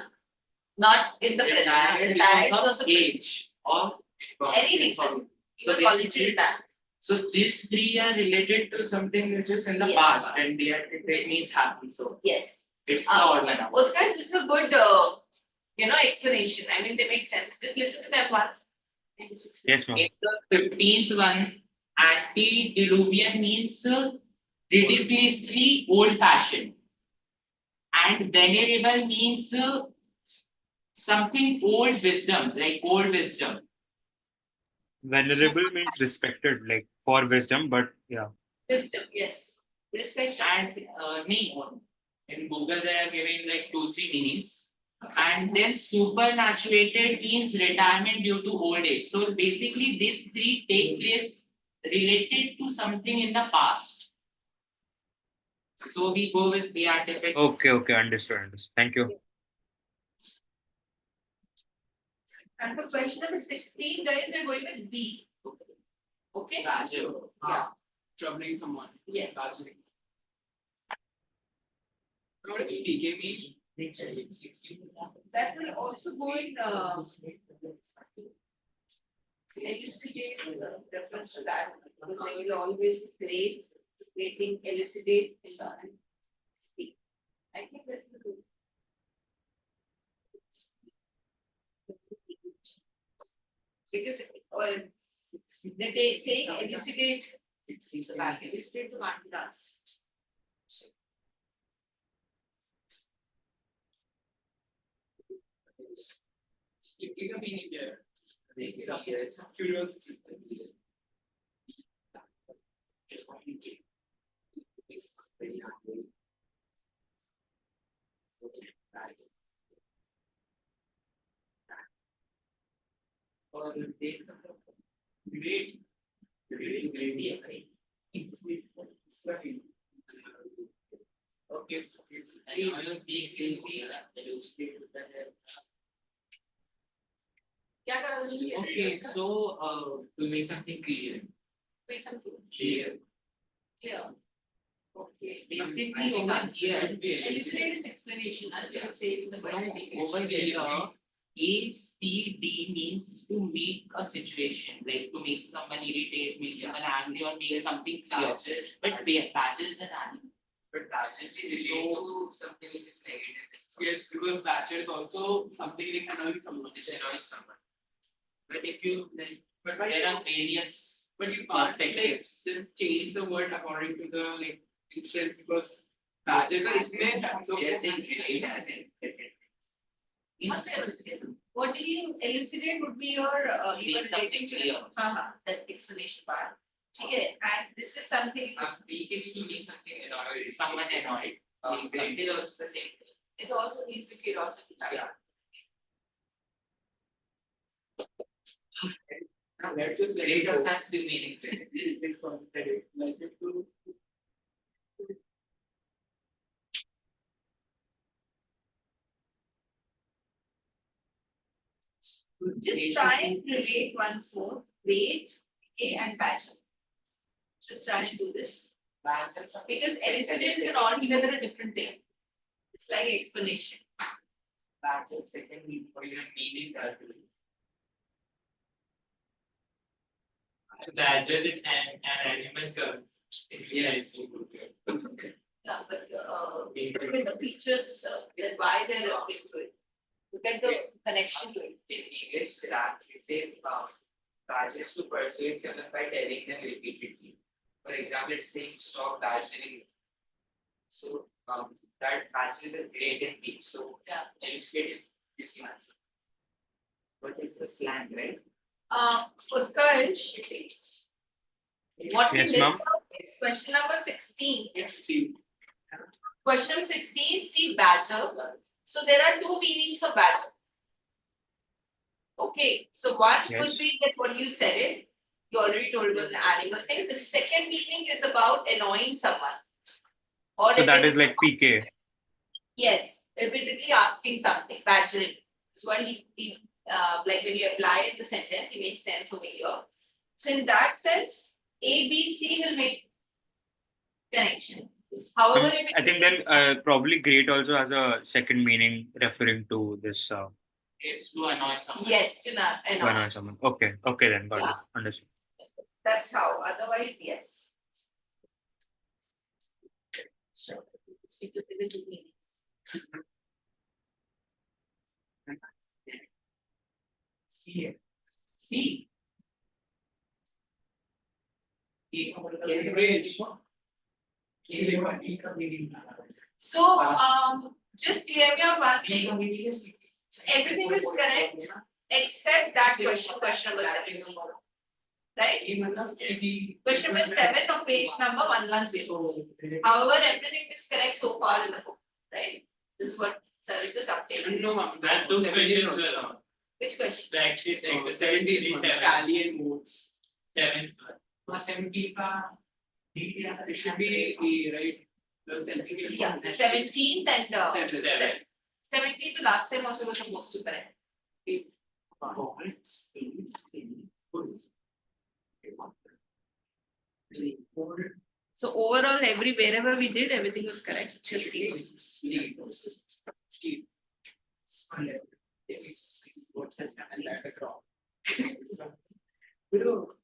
Not in the present. retirement Retired because also of age or any reason. So You call it basically, retirement. so these three are related to something which is in the Yeah. past, and it means happy. So Yes. it's the odd one out. Utkar, this is a good, explanation. I mean, they make sense. Just listen to them once. Yes, ma'am. In the 15th one, antediluvian means ridiculously old-fashioned, and venerable means something old wisdom, like old wisdom. Venerable means respected, like for wisdom, but yeah. Wisdom, yes. Respect. And in Google they are giving like 2-3 meanings. And then superannuated means retirement due to old age. So basically these three take place related to something in the past. So we go with beatific. Okay, understood. Thank you. And for question number 16, guys, we're going with B. Okay? Badger. Yeah. Troubling someone. Yes. Badgering. What is PK mean? That will also go in elucidate reference to that, because they will always be creating elucidate in the speak. I think that will do. Because they say elucidate the value, elucidate the confidence. Click a meaning there. Curiosity. Great. Okay, so okay, so to make something clear. Make something Clear. clear. Okay, basically over here, elucidate is explanation, I'll just say it in the question. Over here, A, C, D means to make a situation, like to make someone irritate, make someone angry, or make something clear. But badger is an animal. But badger is related to something which is negative. Yes, because badger is also something like annoying someone. Which annoys someone. But if you like, But there are various. But you can't like since change the word according to the like instance, because badger का इसमें हम लोग They are saying it as in. What do you elucidate would be your you were Make something relating to clear. that explanation part. Okay, and this is something Weak is to make something annoyed, someone annoyed. Something is also the same thing. it also needs a curiosity. Yeah. Let's just let it It go. also has two meanings. It's fine. Let it go. Just try and relate once more. Rate, A and badger. Just try and do this. Because elucidate is an altogether a different thing. It's like explanation. Badger second for your meaning calculation. Badger is an animal term. Yes. Yeah, but the features that why they're referring to it. Look at the connection to it. In English, it says badgers to persuade someone by telling them repeatedly. For example, it's saying stop badgering. So that badgering is great in speech. So Yeah. elucidate is the answer. But it's a slang, right? Utkarsh, what we Yes, missed ma'am. out is question number 16. Question number 16, see badger. So there are two meanings of badger. Okay, so one would Yes. be that what you said it, you already told about the animal thing. The second meaning is about annoying someone. Or So that is repeatedly- like PK. Yes, repeatedly asking something, badgering. So what he like when you apply in the sentence, it makes sense over here. So in that sense, A, B, C will make connection. However, if I think then probably great also has a second meaning referring to this Is to annoy someone. yes, to not to annoy. annoy someone. Okay, okay then, got it. Yeah. Understood. That's how. Otherwise, yes. So stick to the two meanings. See. See. So just clear me out one thing. Everything is correct except that question number 7. Right? Question number 7 of page number 110. However, everything is correct so far in the book. Right? This is what sir is just updating. No, ma'am. That two questions were wrong. Which question? Practice exercise 17 tally and modes. 7. 17 it should be A, right? The sensitive. Yeah, 17th and 7th. 17th last time also was supposed to correct. So overall, wherever we did, everything was correct. Just these. Steve. Yes. What has happened? That is wrong.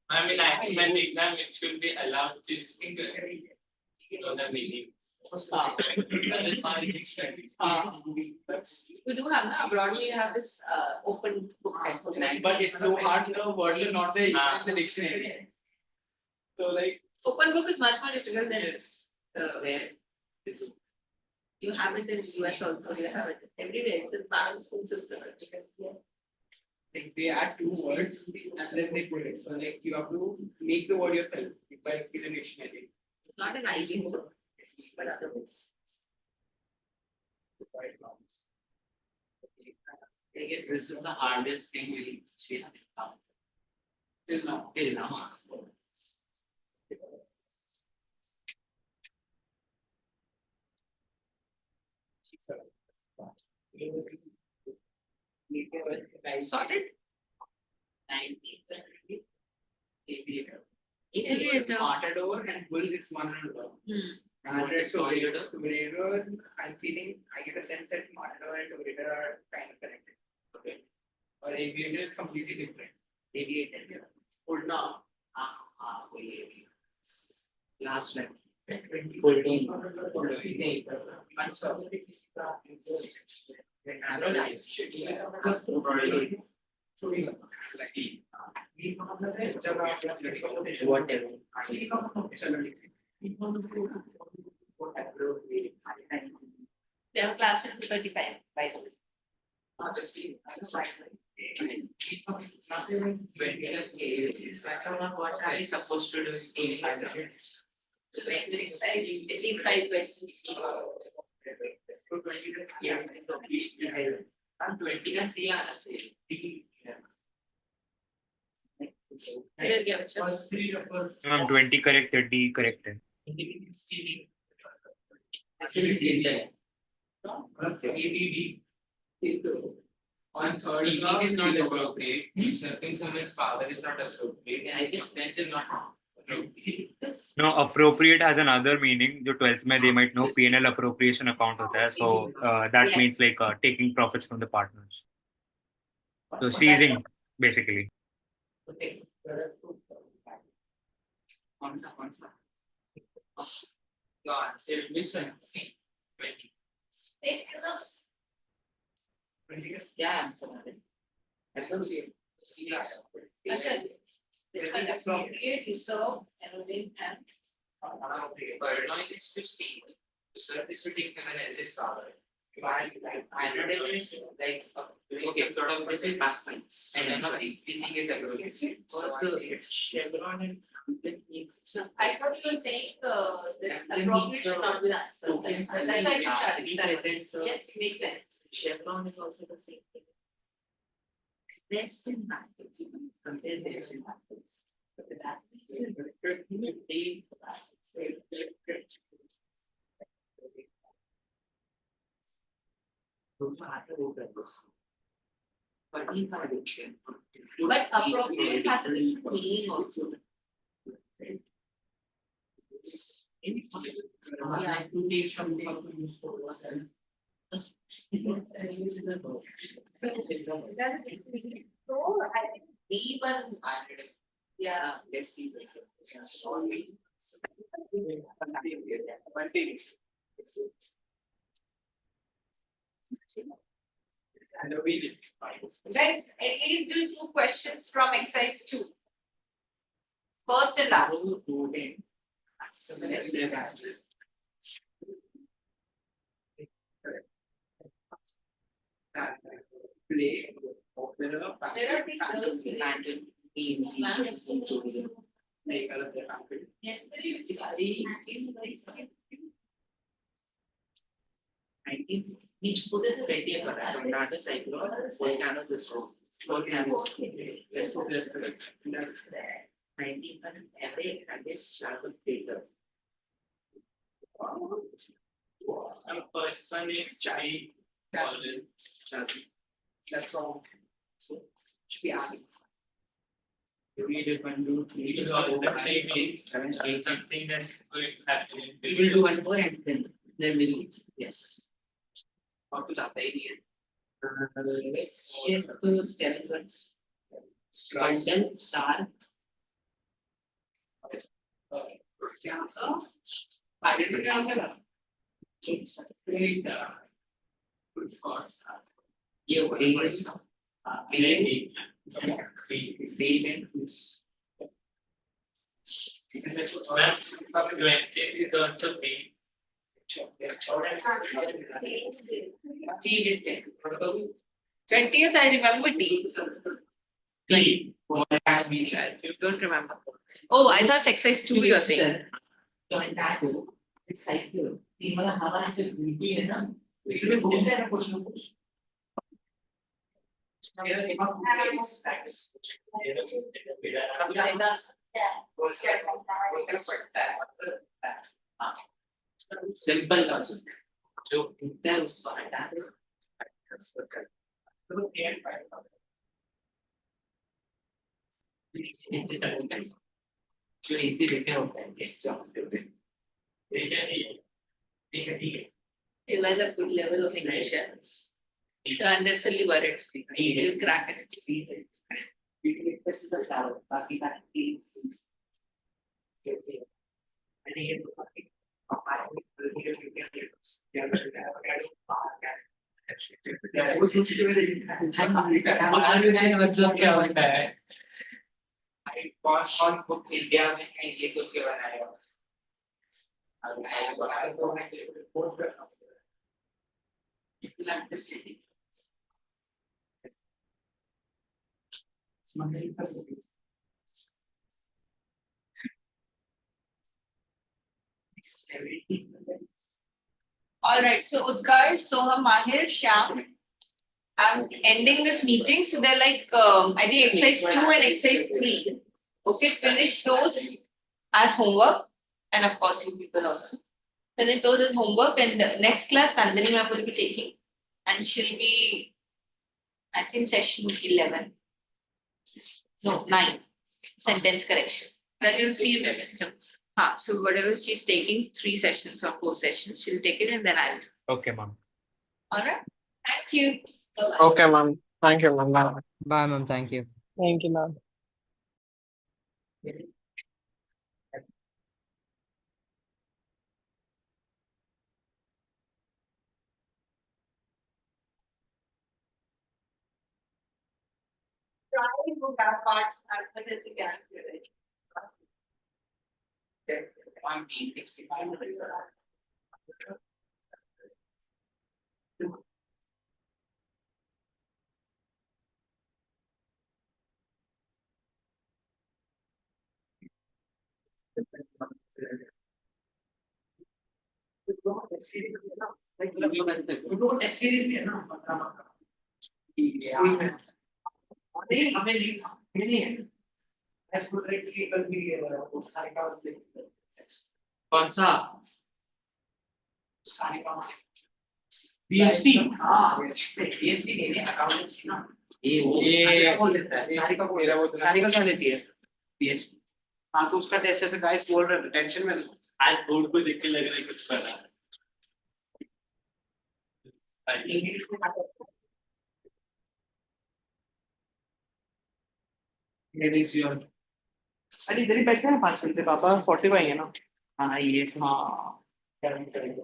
I mean, actually, my exam, it should be allowed to speak. You know the meaning. We do have now broadly you have this open book test. But it's so hard to know words are not there even in the dictionary. So like Open book is much more difficult than yes. where you have it in US also, you have it everywhere, it's in part of the school system. Like they add two words and then they put it. So like you have to make the word yourself by in a dictionary. It's not an ID book, but other books. It's quite long. I guess this is the hardest thing we have found Till now. till now. Sorted? Aviator. Matador and bull is one and one. Matador, Toreador, I'm feeling, I get a sense that Matador and Toreador are kind of connected. Okay. Or aviator is completely different. Aviator, yeah. Hold on. Last one. 14. They have a class at 2:35, by the way. What are we supposed to do? At least 5 questions. Other give it. First three numbers. 20 corrected, D corrected. On third Stealing is not class, appropriate. Usurping someone's power is not appropriate. And I guess French is not appropriate. No, appropriate has another meaning. जो 12th में they might know P&L appropriation account होता है. So that Yes. means like taking profits from the partners. So seizing basically. Answer. The answer, which one? C. 20. Yeah, answer. C. This one is appropriate, reserve, enrolling, and. Purloin is to steal. Usurp is to take someone else's power. Another is like doing some sort of investments. And none of these three things is appropriate. Also, chevron and that means. So I thought you were saying the appropriate should not be the answer. That's why I challenge that. Yes, makes sense. Chevron is also the same thing. Less in backwards, you can compare less in backwards. But the backwards is they But appropriate has a different meaning also. Yeah, to take something out of use for yourself. So I think B one. Yeah. Let's see this. Guys, at least do 2 questions from exercise 2. First and last. Play, opera, There are these girls in make all of them happen. Yes, First one is child. That's wrong. So should be added. We did 1, 2, 3, 4, 5, 6, 7, 8, something that will happen. We will do 1 more and then we'll, yes. और कुछ आता ही नहीं है let's check the 7 bundle star क्या था आगे में क्या होगा ये वही Twentieth, I remember D. Don't remember. Oh, I thought exercise 2 you are saying. Simple logic. जो टूटता है उसको हटा दो जो इजी लिखे होता है इस जॉब पे He has a good level of English. Don't unnecessarily worried. He'll crack it. कौन बुक इंडिया में है ये सोच के बनाया All right, so Utkarsh, Soham, Mahir, Shyam, I'm ending this meeting. So they're like, I think exercise 2 and exercise 3. Okay, finish those as homework. And of course, you people also. Finish those as homework. And next class, Nandini ma'am will be taking. And she'll be, I think, session 11. No, 9. Sentence correction. That you'll see in the system. So whatever she's taking, 3 sessions or 4 sessions, she'll take it and then I'll. Okay, ma'am. All right. Thank you. Bye-bye. Okay, ma'am. Thank you, ma'am. Bye. Bye, ma'am. Thank you. Thank you, ma'am. Try to go that part as much as you can. कौन सा PhD. PhD नहीं है accountancy ना ये कौन लेता है सारिका क्या लेती है? PhD हाँ तो उसका टेस्ट ऐसे गाइस बोल रहे हैं टेंशन में आज बोर्ड को देख के लग रहा है कुछ कर रहा है अरे इधर ही बैठे हैं 5 घंटे पापा 45 है ना हाँ ये हाँ क्या करेंगे